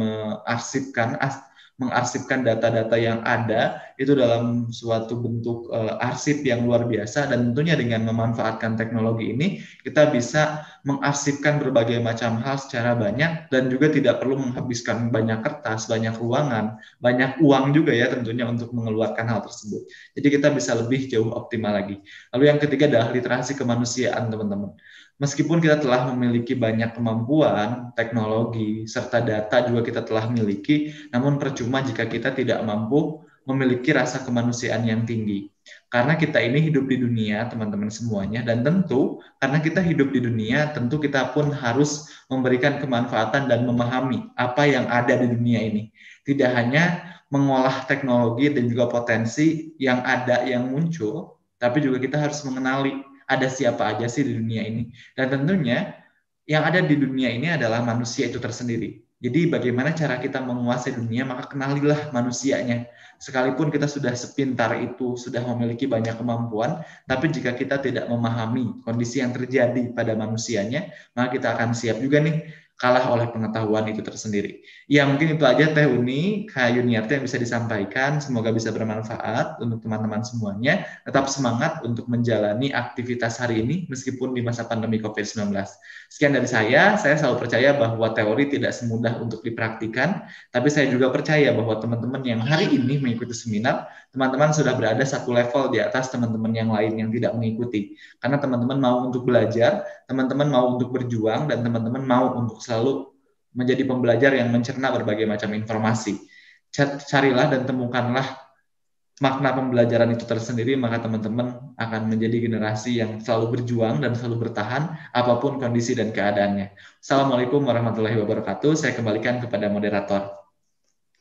mengarsipkan data-data yang ada itu dalam suatu bentuk arsip yang luar biasa, dan tentunya dengan memanfaatkan teknologi ini kita bisa mengarsipkan berbagai macam hal secara banyak dan juga tidak perlu menghabiskan banyak kertas, banyak ruangan, banyak uang juga ya tentunya untuk mengeluarkan hal tersebut. Jadi kita bisa lebih jauh optimal lagi. Lalu yang ketiga adalah literasi kemanusiaan, teman-teman. Meskipun kita telah memiliki banyak kemampuan, teknologi, serta data juga kita telah miliki, namun percuma jika kita tidak mampu memiliki rasa kemanusiaan yang tinggi. Karena kita ini hidup di dunia, teman-teman semuanya, dan tentu karena kita hidup di dunia, tentu kita pun harus memberikan kemanfaatan dan memahami apa yang ada di dunia ini. Tidak hanya mengolah teknologi dan juga potensi yang ada, yang muncul, tapi juga kita harus mengenali ada siapa aja sih di dunia ini. Dan tentunya yang ada di dunia ini adalah manusia itu tersendiri. Jadi bagaimana cara kita menguasai dunia, maka kenalilah manusianya. Sekalipun kita sudah sepintar itu, sudah memiliki banyak kemampuan, tapi jika kita tidak memahami kondisi yang terjadi pada manusianya, maka kita akan siap juga nih kalah oleh pengetahuan itu tersendiri. Ya mungkin itu aja Teh Uni, Kak Yuniarti yang bisa disampaikan. Semoga bisa bermanfaat untuk teman-teman semuanya. Tetap semangat untuk menjalani aktivitas hari ini meskipun di masa pandemi COVID-19. Sekian dari saya selalu percaya bahwa teori tidak semudah untuk dipraktikkan, tapi saya juga percaya bahwa teman-teman yang hari ini mengikuti seminar, teman-teman sudah berada satu level di atas teman-teman yang lain yang tidak mengikuti. Karena teman-teman mau untuk belajar, teman-teman mau untuk berjuang, dan teman-teman mau untuk selalu menjadi pembelajar yang mencerna berbagai macam informasi. Carilah dan temukanlah makna pembelajaran itu tersendiri, maka teman-teman akan menjadi generasi yang selalu berjuang dan selalu bertahan apapun kondisi dan keadaannya. Assalamualaikum warahmatullahi wabarakatuh. Saya kembalikan kepada moderator.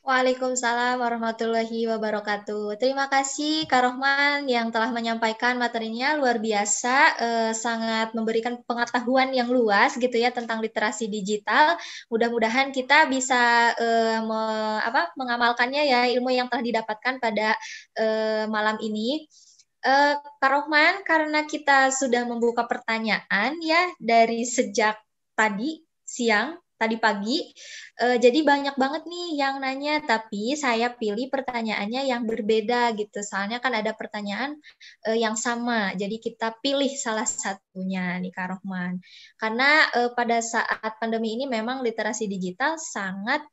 Waalaikumsalam warahmatullahi wabarakatuh. Terima kasih Kak Rohman yang telah menyampaikan materinya luar biasa, sangat memberikan pengetahuan yang luas gitu ya tentang literasi digital. Mudah-mudahan kita bisa mengamalkannya ya ilmu yang telah didapatkan pada malam ini. Kak Rohman, karena kita sudah membuka pertanyaan ya dari sejak tadi siang, tadi pagi, jadi banyak banget nih yang nanya, tapi saya pilih pertanyaannya yang berbeda gitu. Soalnya kan ada pertanyaan yang sama, jadi kita pilih salah satunya nih Kak Rohman. Karena pada saat pandemi ini memang literasi digital sangat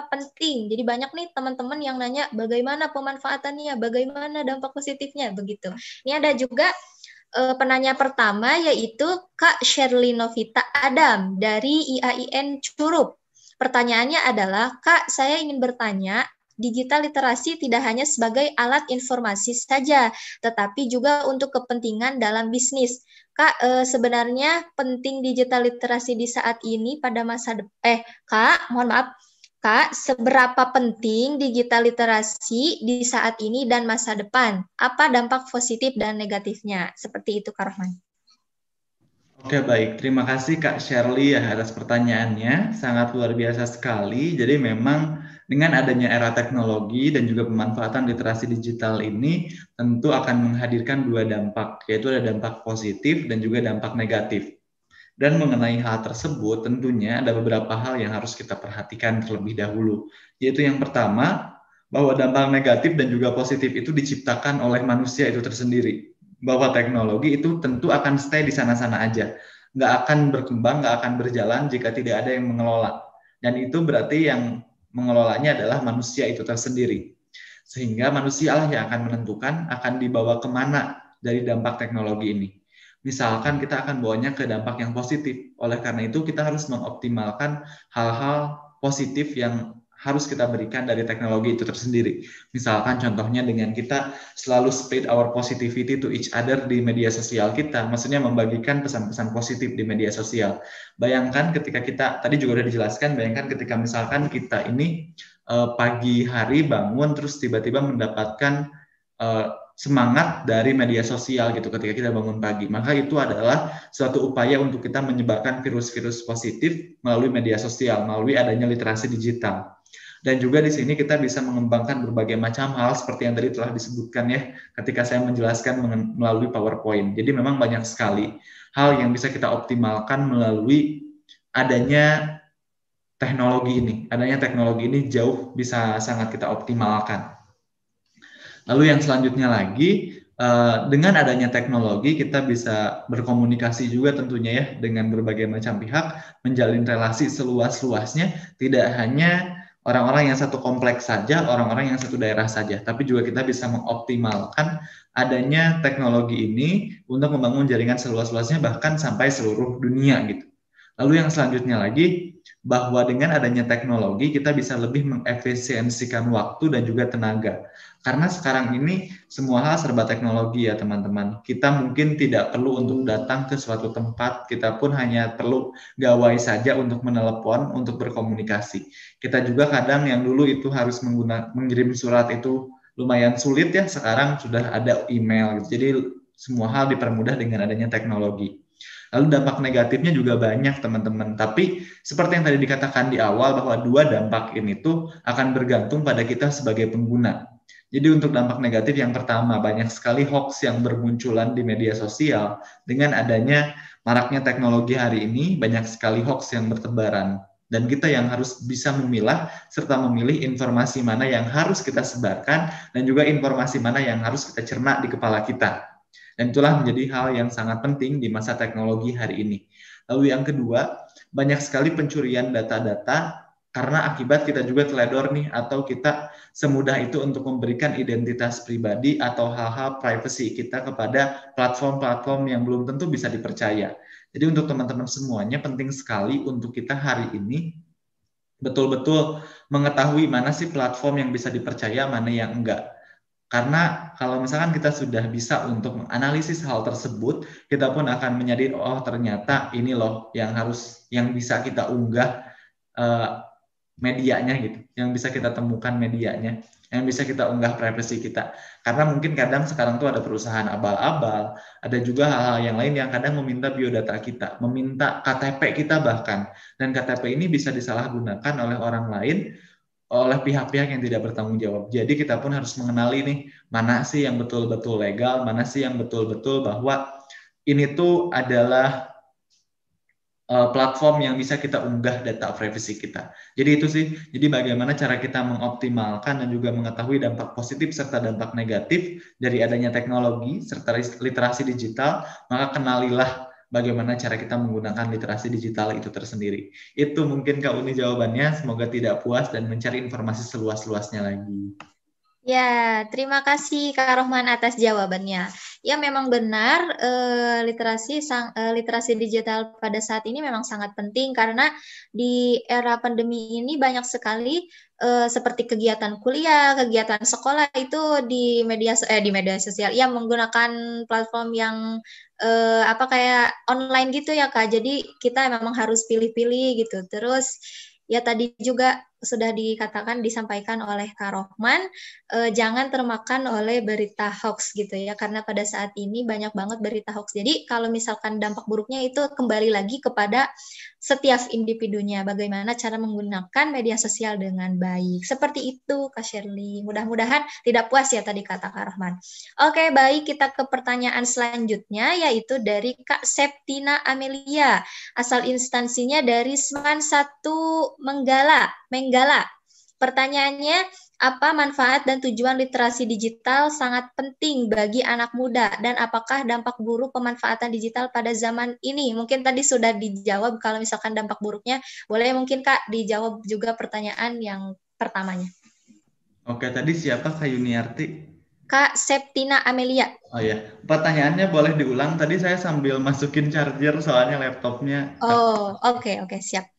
penting. Jadi banyak nih teman-teman yang nanya bagaimana pemanfaatannya, bagaimana dampak positifnya begitu. Ini ada juga penanya pertama yaitu Kak Sherly Novita Adam dari IAIN Curup. Pertanyaannya adalah, Kak, saya ingin bertanya, digital literasi tidak hanya sebagai alat informasi saja, tetapi juga untuk kepentingan dalam bisnis. Kak, sebenarnya penting digital literasi di saat ini pada masa Kak, mohon maaf. Kak, seberapa penting digital literasi di saat ini dan masa depan? Apa dampak positif dan negatifnya? Seperti itu, Kak Rohman. Oke, baik. Terima kasih Kak Sherly ya atas pertanyaannya. Sangat luar biasa sekali. Jadi memang dengan adanya era teknologi dan juga pemanfaatan literasi digital ini tentu akan menghadirkan dua dampak, yaitu ada dampak positif dan juga dampak negatif. Dan mengenai hal tersebut, tentunya ada beberapa hal yang harus kita perhatikan terlebih dahulu. Yaitu yang pertama, bahwa dampak negatif dan juga positif itu diciptakan oleh manusia itu tersendiri. Bahwa teknologi itu tentu akan stay di sana-sana aja. Nggak akan berkembang, nggak akan berjalan jika tidak ada yang mengelola. Dan itu berarti yang mengelolanya adalah manusia itu tersendiri. Sehingga manusia lah yang akan menentukan akan dibawa kemana dari dampak teknologi ini. Misalkan kita akan bawanya ke dampak yang positif. Oleh karena itu kita harus mengoptimalkan hal-hal positif yang harus kita berikan dari teknologi itu tersendiri. Misalkan contohnya dengan kita selalu spread our positivity to each other di media sosial kita. Maksudnya membagikan pesan-pesan positif di media sosial. Bayangkan ketika kita, tadi juga sudah dijelaskan, bayangkan ketika misalkan kita ini pagi hari bangun terus tiba-tiba mendapatkan semangat dari media sosial gitu ketika kita bangun pagi. Maka itu adalah suatu upaya untuk kita menyebarkan virus-virus positif melalui media sosial, melalui adanya literasi digital. Dan juga di sini kita bisa mengembangkan berbagai macam hal seperti yang tadi telah disebutkan ya ketika saya menjelaskan melalui PowerPoint. Jadi memang banyak sekali hal yang bisa kita optimalkan melalui adanya teknologi ini. Adanya teknologi ini jauh bisa sangat kita optimalkan. Lalu yang selanjutnya lagi, dengan adanya teknologi kita bisa berkomunikasi juga tentunya ya dengan berbagai macam pihak, menjalin relasi seluas-luasnya, tidak hanya orang-orang yang satu kompleks saja, orang-orang yang satu daerah saja, tapi juga kita bisa mengoptimalkan adanya teknologi ini untuk membangun jaringan seluas-luasnya bahkan sampai seluruh dunia gitu. Lalu yang selanjutnya lagi, bahwa dengan adanya teknologi kita bisa lebih mengefisiensikan waktu dan juga tenaga. Karena sekarang ini semua hal serba teknologi ya teman-teman. Kita mungkin tidak perlu untuk datang ke suatu tempat, kita pun hanya perlu gawai saja untuk menelepon, untuk berkomunikasi. Kita juga kadang yang dulu itu harus mengirim surat itu lumayan sulit ya, sekarang sudah ada email. Jadi semua hal dipermudah dengan adanya teknologi. Lalu dampak negatifnya juga banyak teman-teman. Tapi seperti yang tadi dikatakan di awal bahwa dua dampak ini tuh akan bergantung pada kita sebagai pengguna. Jadi untuk dampak negatif yang pertama, banyak sekali hoax yang bermunculan di media sosial. Dengan adanya maraknya teknologi hari ini, banyak sekali hoax yang bertebaran. Dan kita yang harus bisa memilah serta memilih informasi mana yang harus kita sebarkan dan juga informasi mana yang harus kita cerna di kepala kita. Dan itulah menjadi hal yang sangat penting di masa teknologi hari ini. Lalu yang kedua, banyak sekali pencurian data-data karena akibat kita juga teledor nih, atau kita semudah itu untuk memberikan identitas pribadi atau hal-hal privacy kita kepada platform-platform yang belum tentu bisa dipercaya. Jadi untuk teman-teman semuanya penting sekali untuk kita hari ini betul-betul mengetahui mana sih platform yang bisa dipercaya, mana yang enggak. Karena kalau misalkan kita sudah bisa untuk menganalisis hal tersebut, kita pun akan menyadari, oh ternyata ini loh yang bisa kita unggah medianya gitu, yang bisa kita temukan medianya, yang bisa kita unggah privasi kita. Karena mungkin kadang sekarang tuh ada perusahaan abal-abal, ada juga hal-hal yang lain yang kadang meminta biodata kita, meminta KTP kita bahkan, dan KTP ini bisa disalahgunakan oleh orang lain, oleh pihak-pihak yang tidak bertanggung jawab. Jadi kita pun harus mengenali nih, mana sih yang betul-betul legal, mana sih yang betul-betul bahwa ini tuh adalah platform yang bisa kita unggah data privasi kita. Jadi itu sih, jadi bagaimana cara kita mengoptimalkan dan juga mengetahui dampak positif serta dampak negatif dari adanya teknologi serta literasi digital, maka kenalilah bagaimana cara kita menggunakan literasi digital itu tersendiri. Itu mungkin Kak Uni jawabannya, semoga tidak puas dan mencari informasi seluas-luasnya lagi. Ya, terima kasih Kak Rohman atas jawabannya. Ya, memang benar literasi digital pada saat ini memang sangat penting karena di era pandemi ini banyak sekali seperti kegiatan kuliah, kegiatan sekolah itu di media sosial yang menggunakan platform yang kayak online gitu ya Kak. Jadi kita memang harus pilih-pilih gitu. Terus ya tadi juga sudah disampaikan oleh Kak Rohman, jangan termakan oleh berita hoax gitu ya, karena pada saat ini banyak banget berita hoax. Jadi kalau misalkan dampak buruknya itu kembali lagi kepada setiap individunya, bagaimana cara menggunakan media sosial dengan baik. Seperti itu Kak Shirley. Mudah-mudahan tidak puas ya tadi kata Kak Rohman. Oke, baik, kita ke pertanyaan selanjutnya, yaitu dari Kak Septina Amelia. Asal instansinya dari SMAN 1 Menggala. Pertanyaannya, apa manfaat dan tujuan literasi digital sangat penting bagi anak muda dan apakah dampak buruk pemanfaatan digital pada zaman ini? Mungkin tadi sudah dijawab, kalau misalkan dampak buruknya, boleh mungkin Kak dijawab juga pertanyaan yang pertamanya. Oke, tadi siapa Kak Yuniarti? Kak Septina Amelia. Oh ya, pertanyaannya boleh diulang. Tadi saya sambil masukin charger soalnya laptopnya. Oh, oke, siap.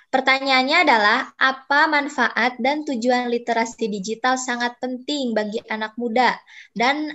Pertanyaannya adalah, apa manfaat dan tujuan literasi digital sangat penting bagi anak muda? Dan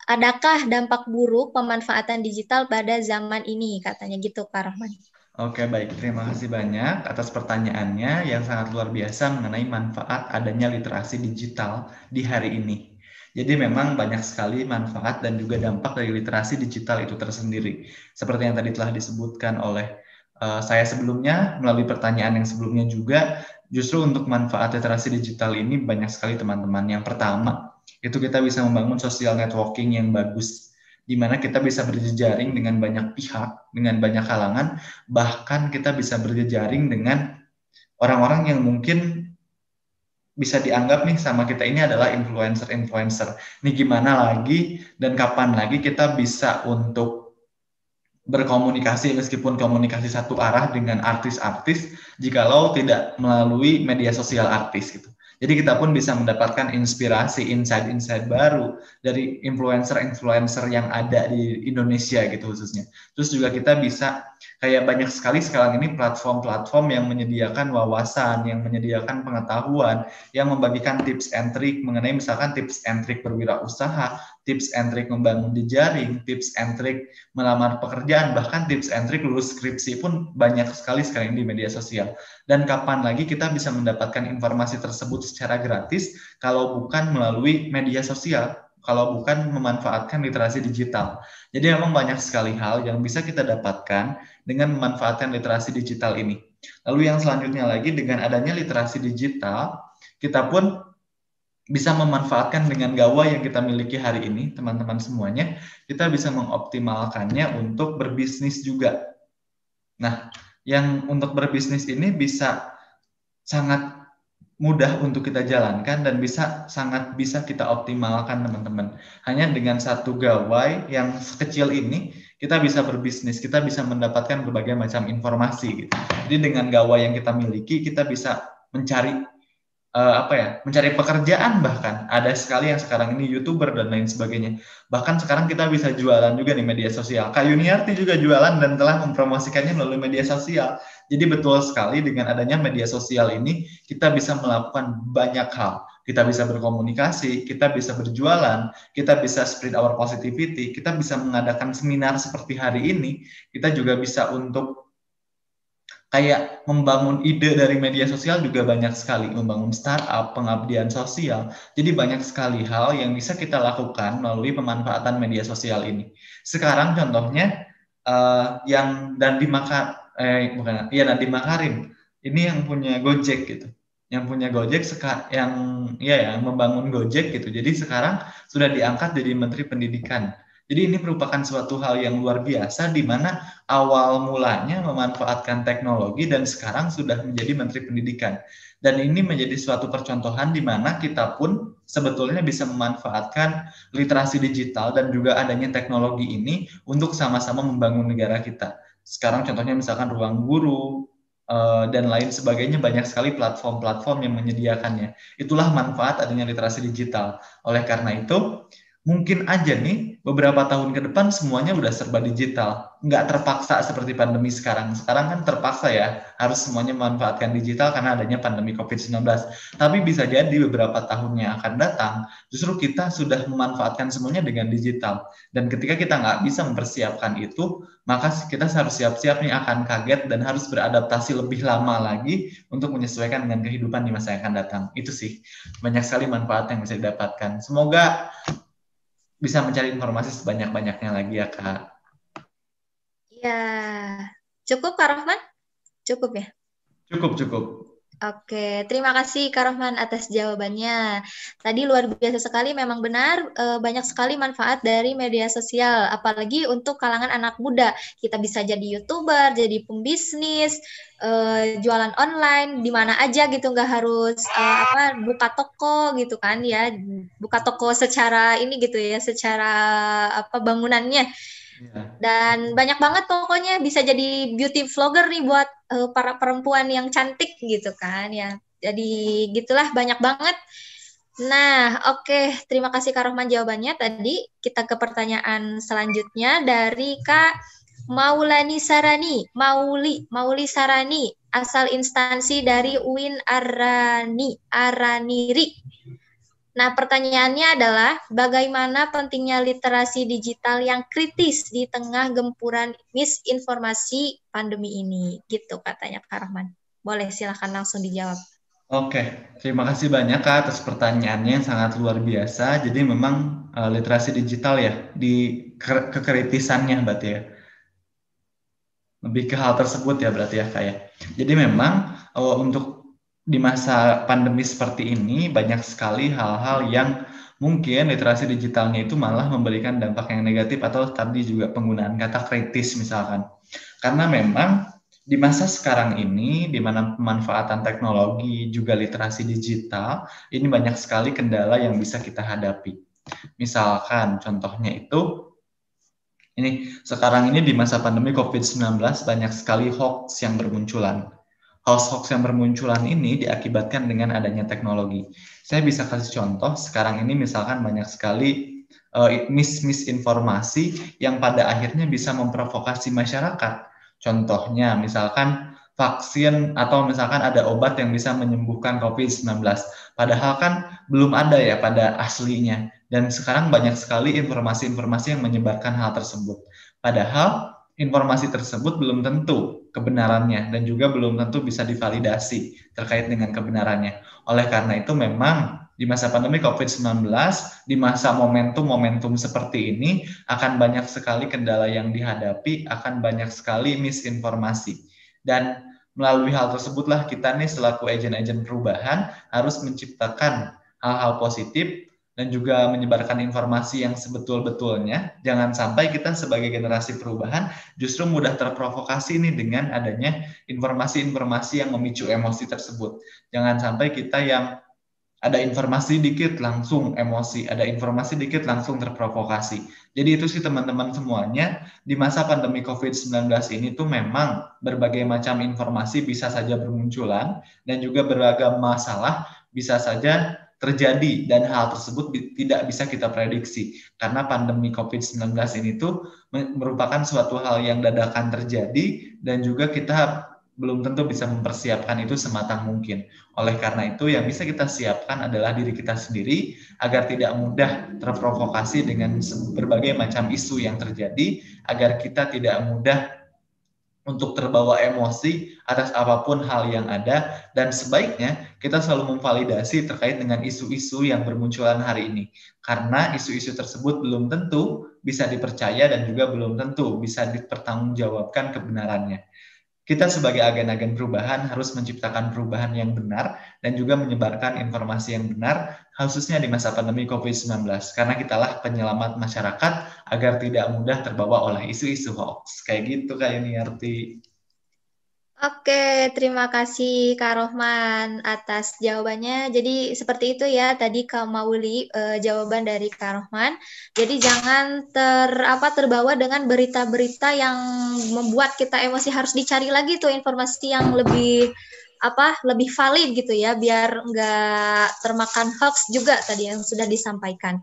adakah dampak buruk pemanfaatan digital pada zaman ini? Katanya gitu, Pak Rahman. Oke, baik. Terima kasih banyak atas pertanyaannya yang sangat luar biasa mengenai manfaat adanya literasi digital di hari ini. Jadi memang banyak sekali manfaat dan juga dampak dari literasi digital itu tersendiri. Seperti yang tadi telah disebutkan oleh saya sebelumnya, melalui pertanyaan yang sebelumnya juga, justru untuk manfaat literasi digital ini banyak sekali teman-teman. Yang pertama, itu kita bisa membangun social networking yang bagus, di mana kita bisa berjejaring dengan banyak pihak, dengan banyak kalangan, bahkan kita bisa berjejaring dengan orang-orang yang mungkin bisa dianggap nih sama kita ini adalah influencer-influencer. Ini gimana lagi dan kapan lagi kita bisa untuk berkomunikasi meskipun komunikasi satu arah dengan artis-artis jikalau tidak melalui media sosial artis gitu. Jadi kita pun bisa mendapatkan inspirasi, insight-insight baru dari influencer-influencer yang ada di Indonesia gitu khususnya. Terus juga kita bisa kayak banyak sekali sekarang ini platform-platform yang menyediakan wawasan, yang menyediakan pengetahuan, yang membagikan tips and trick mengenai misalkan tips and trick berwirausaha, tips and trick membangun jejaring, tips and trick melamar pekerjaan, bahkan tips and trick lulus skripsi pun banyak sekali sekarang di media sosial. Dan kapan lagi kita bisa mendapatkan informasi tersebut secara gratis kalau bukan melalui media sosial, kalau bukan memanfaatkan literasi digital. Jadi memang banyak sekali hal yang bisa kita dapatkan dengan memanfaatkan literasi digital ini. Lalu yang selanjutnya lagi, dengan adanya literasi digital, kita pun bisa memanfaatkan dengan gawai yang kita miliki hari ini, teman-teman semuanya, kita bisa mengoptimalkannya untuk berbisnis juga. Nah, yang untuk berbisnis ini bisa sangat mudah untuk kita jalankan dan sangat bisa kita optimalkan, teman-teman. Hanya dengan satu gawai yang sekecil ini, kita bisa berbisnis, kita bisa mendapatkan berbagai macam informasi gitu. Jadi dengan gawai yang kita miliki, kita bisa mencari mencari pekerjaan, bahkan ada sekali yang sekarang ini YouTuber dan lain sebagainya. Bahkan sekarang kita bisa jualan juga di media sosial. Kak Yuniarti juga jualan dan telah mempromosikannya melalui media sosial. Jadi betul sekali dengan adanya media sosial ini kita bisa melakukan banyak hal. Kita bisa berkomunikasi, kita bisa berjualan, kita bisa spread our positivity, kita bisa mengadakan seminar seperti hari ini, kita juga bisa untuk kayak membangun ide dari media sosial juga banyak sekali, membangun startup, pengabdian sosial. Jadi banyak sekali hal yang bisa kita lakukan melalui pemanfaatan media sosial ini. Sekarang contohnya yang Dandi Makarim ini yang punya Gojek gitu. Yang punya Gojek yang membangun Gojek gitu. Jadi sekarang sudah diangkat jadi Menteri Pendidikan. Jadi ini merupakan suatu hal yang luar biasa di mana awal mulanya memanfaatkan teknologi dan sekarang sudah menjadi Menteri Pendidikan. Dan ini menjadi suatu percontohan di mana kita pun sebetulnya bisa memanfaatkan literasi digital dan juga adanya teknologi ini untuk sama-sama membangun negara kita. Sekarang contohnya misalkan Ruang Guru dan lain sebagainya, banyak sekali platform-platform yang menyediakannya. Itulah manfaat adanya literasi digital. Oleh karena itu, mungkin aja nih beberapa tahun ke depan semuanya udah serba digital, nggak terpaksa seperti pandemi sekarang. Sekarang kan terpaksa ya, harus semuanya memanfaatkan digital karena adanya pandemi COVID-19. Tapi bisa jadi beberapa tahun yang akan datang, justru kita sudah memanfaatkan semuanya dengan digital. Dan ketika kita nggak bisa mempersiapkan itu, maka kita harus siap-siap nih akan kaget dan harus beradaptasi lebih lama lagi untuk menyesuaikan dengan kehidupan di masa yang akan datang. Itu sih, banyak sekali manfaat yang bisa didapatkan. Semoga bisa mencari informasi sebanyak-banyaknya lagi ya, Kak. Ya, cukup Kak Rohman? Cukup ya? Cukup. Oke, terima kasih Kak Rohman atas jawabannya. Tadi luar biasa sekali, memang benar banyak sekali manfaat dari media sosial, apalagi untuk kalangan anak muda. Kita bisa jadi YouTuber, jadi pembisnis, jualan online, di mana aja gitu, nggak harus buka toko gitu kan ya, buka toko secara ini gitu ya, secara bangunannya. Dan banyak banget pokoknya bisa jadi beauty vlogger nih buat para perempuan yang cantik gitu kan ya. Jadi gitulah banyak banget. Nah, oke. Terima kasih Kak Rohman jawabannya. Tadi kita ke pertanyaan selanjutnya dari Kak Maulani Sarani. Mauli Sarani, asal instansi dari UIN Araniri. Nah, pertanyaannya adalah bagaimana pentingnya literasi digital yang kritis di tengah gempuran misinformasi pandemi ini? Gitu katanya Kak Rahman. Boleh, silahkan langsung dijawab. Oke, terima kasih banyak Kak atas pertanyaannya yang sangat luar biasa. Jadi memang literasi digital ya, di kekritisannya berarti ya. Lebih ke hal tersebut ya berarti ya Kak ya. Jadi memang untuk di masa pandemi seperti ini banyak sekali hal-hal yang mungkin literasi digitalnya itu malah memberikan dampak yang negatif atau tadi juga penggunaan kata kritis misalkan. Karena memang di masa sekarang ini di mana pemanfaatan teknologi juga literasi digital ini banyak sekali kendala yang bisa kita hadapi. Misalkan contohnya itu ini sekarang ini di masa pandemi COVID-19 banyak sekali hoax yang bermunculan. Hoax yang bermunculan ini diakibatkan dengan adanya teknologi. Saya bisa kasih contoh, sekarang ini misalkan banyak sekali misinformasi yang pada akhirnya bisa memprovokasi masyarakat. Contohnya misalkan vaksin atau misalkan ada obat yang bisa menyembuhkan COVID-19. Padahal kan belum ada ya pada aslinya. Dan sekarang banyak sekali informasi-informasi yang menyebarkan hal tersebut. Padahal informasi tersebut belum tentu kebenarannya dan juga belum tentu bisa divalidasi terkait dengan kebenarannya. Oleh karena itu memang di masa pandemi COVID-19, di masa momentum-momentum seperti ini akan banyak sekali kendala yang dihadapi, akan banyak sekali misinformasi. Dan melalui hal tersebutlah kita nih selaku agen-agen perubahan harus menciptakan hal-hal positif dan juga menyebarkan informasi yang sebetul-betulnya. Jangan sampai kita sebagai generasi perubahan justru mudah terprovokasi nih dengan adanya informasi-informasi yang memicu emosi tersebut. Jangan sampai kita yang ada informasi dikit langsung emosi, ada informasi dikit langsung terprovokasi. Jadi itu sih teman-teman semuanya, di masa pandemi COVID-19 ini tuh memang berbagai macam informasi bisa saja bermunculan dan juga beragam masalah bisa saja terjadi dan hal tersebut tidak bisa kita prediksi karena pandemi COVID-19 ini tuh merupakan suatu hal yang dadakan terjadi dan juga kita belum tentu bisa mempersiapkan itu sematang mungkin. Oleh karena itu, yang bisa kita siapkan adalah diri kita sendiri agar tidak mudah terprovokasi dengan berbagai macam isu yang terjadi, agar kita tidak mudah untuk terbawa emosi atas apapun hal yang ada, dan sebaiknya kita selalu memvalidasi terkait dengan isu-isu yang bermunculan hari ini. Karena isu-isu tersebut belum tentu bisa dipercaya dan juga belum tentu bisa dipertanggungjawabkan kebenarannya. Kita sebagai agen-agen perubahan harus menciptakan perubahan yang benar dan juga menyebarkan informasi yang benar, khususnya di masa pandemi COVID-19. Karena kitalah penyelamat masyarakat agar tidak mudah terbawa oleh isu-isu hoax. Kayak gitu Kak Yuniarti. Oke, terima kasih Kak Rohman atas jawabannya. Jadi seperti itu ya tadi Kak Mauli jawaban dari Kak Rohman. Jadi jangan terbawa dengan berita-berita yang membuat kita emosi, harus dicari lagi tuh informasi yang lebih lebih valid gitu ya, biar nggak termakan hoax juga tadi yang sudah disampaikan.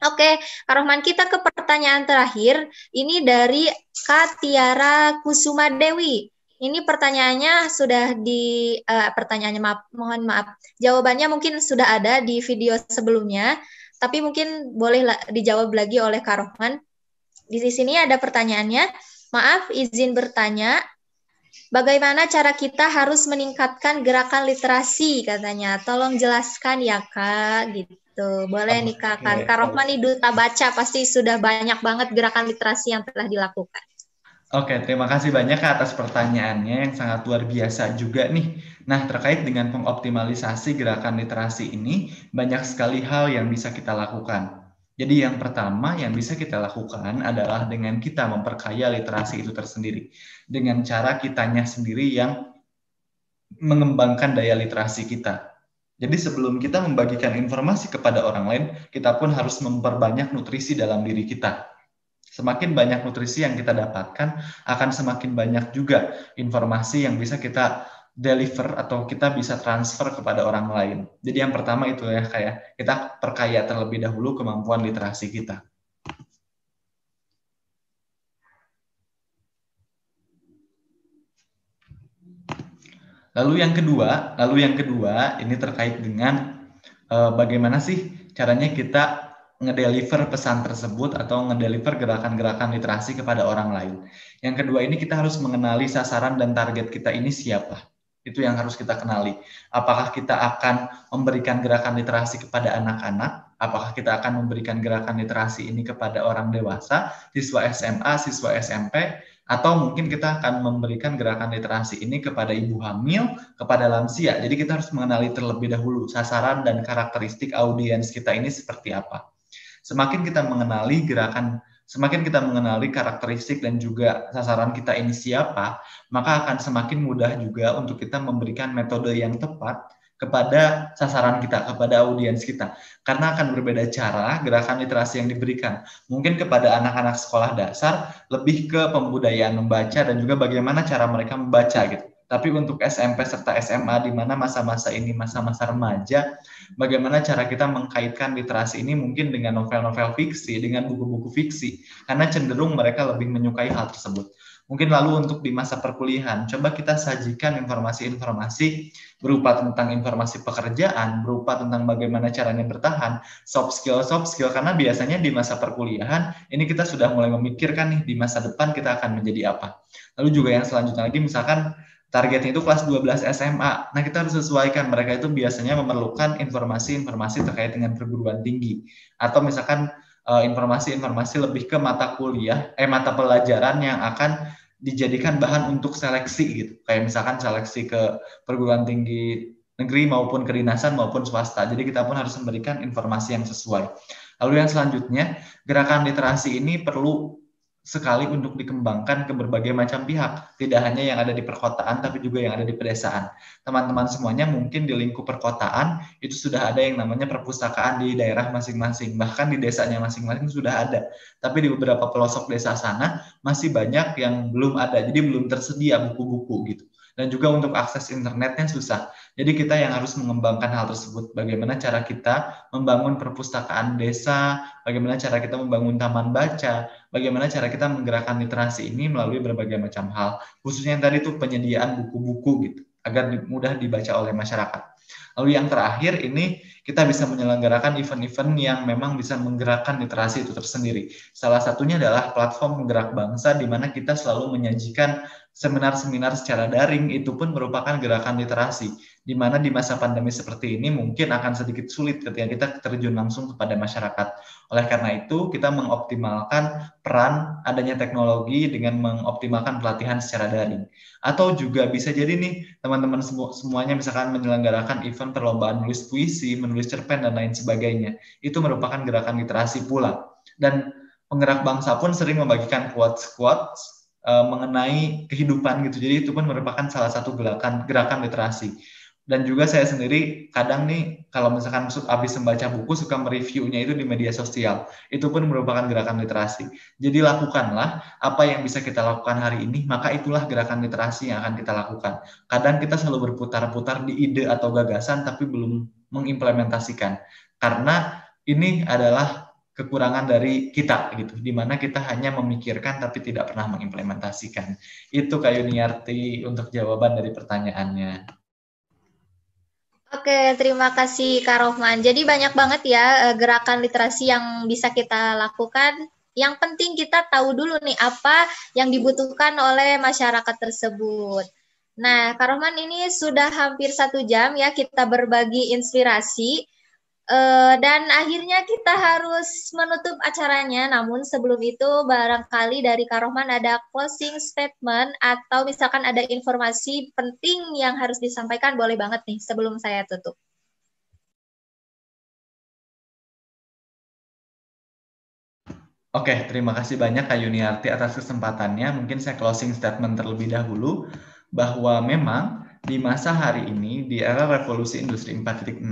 Oke, Kak Rohman, kita ke pertanyaan terakhir. Ini dari Kak Tiara Kusuma Dewi. Ini pertanyaannya sudah mohon maaf. Jawabannya mungkin sudah ada di video sebelumnya, tapi mungkin boleh dijawab lagi oleh Kak Rohman. Di sini ada pertanyaannya. Maaf, izin bertanya. Bagaimana cara kita harus meningkatkan gerakan literasi katanya? Tolong jelaskan ya Kak, gitu. Boleh nih Kak. Kak Rohman nih duta baca, pasti sudah banyak banget gerakan literasi yang telah dilakukan. Oke, terima kasih banyak atas pertanyaannya yang sangat luar biasa juga nih. Nah, terkait dengan pengoptimalisasi gerakan literasi ini, banyak sekali hal yang bisa kita lakukan. Jadi yang pertama yang bisa kita lakukan adalah dengan kita memperkaya literasi itu tersendiri. Dengan cara kitanya sendiri yang mengembangkan daya literasi kita. Jadi sebelum kita membagikan informasi kepada orang lain, kita pun harus memperbanyak nutrisi dalam diri kita. Semakin banyak nutrisi yang kita dapatkan, akan semakin banyak juga informasi yang bisa kita deliver atau kita bisa transfer kepada orang lain. Jadi yang pertama itu ya, kayak kita perkaya terlebih dahulu kemampuan literasi kita. Lalu yang kedua ini terkait dengan bagaimana sih caranya kita ngedeliver pesan tersebut atau ngedeliver gerakan-gerakan literasi kepada orang lain. Yang kedua ini kita harus mengenali sasaran dan target kita ini siapa. Itu yang harus kita kenali. Apakah kita akan memberikan gerakan literasi kepada anak-anak? Apakah kita akan memberikan gerakan literasi ini kepada orang dewasa, siswa SMA, siswa SMP? Atau mungkin kita akan memberikan gerakan literasi ini kepada ibu hamil, kepada lansia. Jadi kita harus mengenali terlebih dahulu sasaran dan karakteristik audiens kita ini seperti apa. Semakin kita mengenali karakteristik dan juga sasaran kita ini siapa, maka akan semakin mudah juga untuk kita memberikan metode yang tepat kepada sasaran kita, kepada audiens kita. Karena akan berbeda cara gerakan literasi yang diberikan. Mungkin kepada anak-anak sekolah dasar, lebih ke pembudayaan membaca dan juga bagaimana cara mereka membaca gitu. Tapi untuk SMP serta SMA, di mana masa-masa ini masa-masa remaja, bagaimana cara kita mengkaitkan literasi ini mungkin dengan novel-novel fiksi, dengan buku-buku fiksi, karena cenderung mereka lebih menyukai hal tersebut. Mungkin lalu untuk di masa perkuliahan, coba kita sajikan informasi-informasi berupa tentang informasi pekerjaan, berupa tentang bagaimana caranya bertahan, soft skill, karena biasanya di masa perkuliahan, ini kita sudah mulai memikirkan nih, di masa depan kita akan menjadi apa. Lalu juga yang selanjutnya lagi, misalkan targetnya itu kelas 12 SMA. Nah, kita harus sesuaikan. Mereka itu biasanya memerlukan informasi-informasi terkait dengan perguruan tinggi. Atau misalkan informasi-informasi lebih ke mata pelajaran yang akan dijadikan bahan untuk seleksi gitu. Kayak misalkan seleksi ke perguruan tinggi negeri maupun kedinasan maupun swasta. Jadi kita pun harus memberikan informasi yang sesuai. Lalu yang selanjutnya, gerakan literasi ini perlu sekali untuk dikembangkan ke berbagai macam pihak, tidak hanya yang ada di perkotaan, tapi juga yang ada di pedesaan. Teman-teman semuanya mungkin di lingkup perkotaan itu sudah ada yang namanya perpustakaan di daerah masing-masing, bahkan di desanya masing-masing sudah ada. Tapi di beberapa pelosok desa sana masih banyak yang belum ada, jadi belum tersedia buku-buku gitu. Dan juga untuk akses internetnya susah. Jadi kita yang harus mengembangkan hal tersebut. Bagaimana cara kita membangun perpustakaan desa, bagaimana cara kita membangun taman baca, bagaimana cara kita menggerakkan literasi ini melalui berbagai macam hal. Khususnya yang tadi itu penyediaan buku-buku gitu, agar mudah dibaca oleh masyarakat. Lalu yang terakhir ini kita bisa menyelenggarakan event-event yang memang bisa menggerakkan literasi itu tersendiri. Salah satunya adalah platform penggerak bangsa di mana kita selalu menyajikan seminar-seminar secara daring, itu pun merupakan gerakan literasi, di mana di masa pandemi seperti ini mungkin akan sedikit sulit ketika kita terjun langsung kepada masyarakat. Oleh karena itu, kita mengoptimalkan peran adanya teknologi dengan mengoptimalkan pelatihan secara daring. Atau juga bisa jadi nih, teman-teman semuanya misalkan menyelenggarakan event perlombaan menulis puisi, menulis cerpen, dan lain sebagainya. Itu merupakan gerakan literasi pula. Dan penggerak bangsa pun sering membagikan quotes-quotes mengenai kehidupan gitu. Jadi itu pun merupakan salah satu gerakan literasi. Dan juga saya sendiri kadang nih kalau misalkan habis membaca buku suka mereviewnya itu di media sosial. Itu pun merupakan gerakan literasi. Jadi lakukanlah apa yang bisa kita lakukan hari ini, maka itulah gerakan literasi yang akan kita lakukan. Kadang kita selalu berputar-putar di ide atau gagasan tapi belum mengimplementasikan. Karena ini adalah kekurangan dari kita gitu, di mana kita hanya memikirkan tapi tidak pernah mengimplementasikan. Itu Kak Yuniarti untuk jawaban dari pertanyaannya. Oke, terima kasih Kak Rohman. Jadi banyak banget ya gerakan literasi yang bisa kita lakukan. Yang penting kita tahu dulu nih apa yang dibutuhkan oleh masyarakat tersebut. Nah, Kak Rohman, ini sudah hampir 1 jam ya kita berbagi inspirasi. Dan akhirnya kita harus menutup acaranya. Namun sebelum itu barangkali dari Kak Rohman ada closing statement atau misalkan ada informasi penting yang harus disampaikan, boleh banget nih sebelum saya tutup. Oke, terima kasih banyak Kak Yuniarti atas kesempatannya. Mungkin saya closing statement terlebih dahulu bahwa memang di masa hari ini, di era revolusi industri 4.0,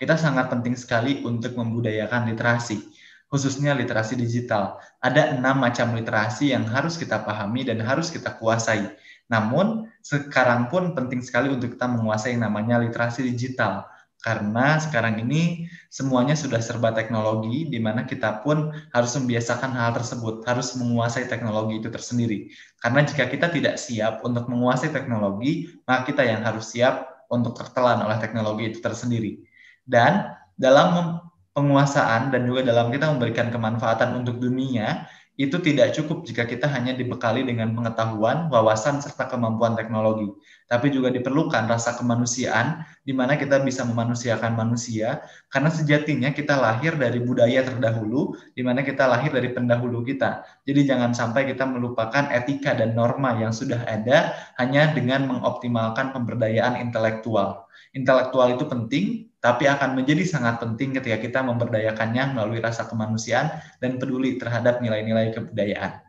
kita sangat penting sekali untuk membudayakan literasi, khususnya literasi digital. Ada 6 macam literasi yang harus kita pahami dan harus kita kuasai. Namun, sekarang pun penting sekali untuk kita menguasai yang namanya literasi digital. Karena sekarang ini semuanya sudah serba teknologi, di mana kita pun harus membiasakan hal tersebut, harus menguasai teknologi itu tersendiri. Karena jika kita tidak siap untuk menguasai teknologi, maka kita yang harus siap untuk tertelan oleh teknologi itu tersendiri. Dan dalam penguasaan dan juga dalam kita memberikan kemanfaatan untuk dunia, itu tidak cukup jika kita hanya dibekali dengan pengetahuan, wawasan, serta kemampuan teknologi. Tapi juga diperlukan rasa kemanusiaan, di mana kita bisa memanusiakan manusia, karena sejatinya kita lahir dari budaya terdahulu, di mana kita lahir dari pendahulu kita. Jadi jangan sampai kita melupakan etika dan norma yang sudah ada hanya dengan mengoptimalkan pemberdayaan intelektual. Intelektual itu penting, tapi akan menjadi sangat penting ketika kita memberdayakannya melalui rasa kemanusiaan dan peduli terhadap nilai-nilai kebudayaan.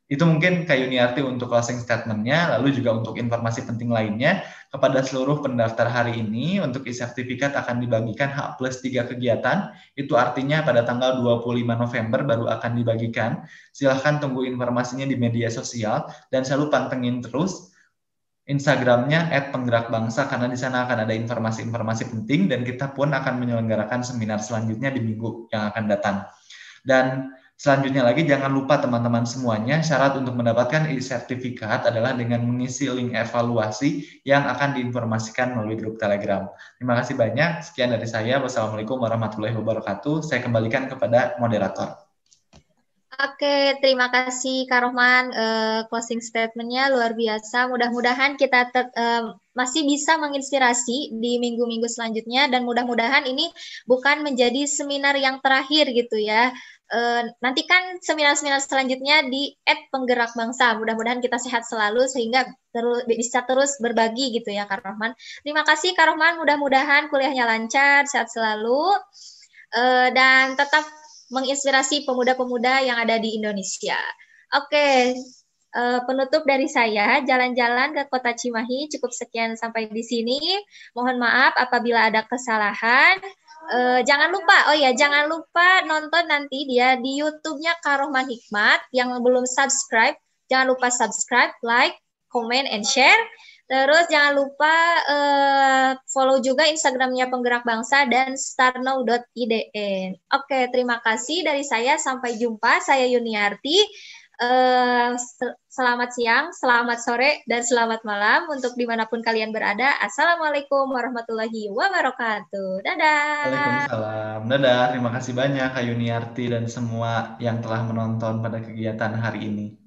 Itu mungkin Kak Yuniarti untuk closing statement-nya, lalu juga untuk informasi penting lainnya, kepada seluruh pendaftar hari ini, untuk e-sertifikat akan dibagikan H+3 kegiatan, itu artinya pada tanggal 25 November baru akan dibagikan. Silahkan tunggu informasinya di media sosial, dan selalu pantengin terus Instagramnya @penggerakbangsa karena di sana akan ada informasi-informasi penting dan kita pun akan menyelenggarakan seminar selanjutnya di minggu yang akan datang. Dan selanjutnya lagi jangan lupa teman-teman semuanya syarat untuk mendapatkan e-sertifikat adalah dengan mengisi link evaluasi yang akan diinformasikan melalui grup Telegram. Terima kasih banyak. Sekian dari saya. Wassalamualaikum warahmatullahi wabarakatuh. Saya kembalikan kepada moderator. Oke, terima kasih Kak Rohman. Closing statement-nya luar biasa. Mudah-mudahan kita masih bisa menginspirasi di minggu-minggu selanjutnya, dan mudah-mudahan ini bukan menjadi seminar yang terakhir gitu ya. Nantikan seminar-seminar selanjutnya di @penggerak bangsa. Mudah-mudahan kita sehat selalu sehingga bisa terus berbagi gitu ya Kak Rohman. Terima kasih Kak Rohman, mudah-mudahan kuliahnya lancar, sehat selalu, dan tetap menginspirasi pemuda-pemuda yang ada di Indonesia. Oke, penutup dari saya, jalan-jalan ke Kota Cimahi cukup sekian sampai di sini. Mohon maaf apabila ada kesalahan. Jangan lupa nonton nanti dia di YouTube-nya Kak Rohman Hikmat. Yang belum subscribe, jangan lupa subscribe, like, comment, and share. Terus jangan lupa follow juga Instagramnya Penggerak Bangsa dan starnow.idn. Oke, terima kasih dari saya. Sampai jumpa. Saya Yuniarti. Selamat siang, selamat sore, dan selamat malam untuk dimanapun kalian berada. Assalamualaikum warahmatullahi wabarakatuh. Dadah. Waalaikumsalam. Dadah, terima kasih banyak Kak Yuniarti dan semua yang telah menonton pada kegiatan hari ini.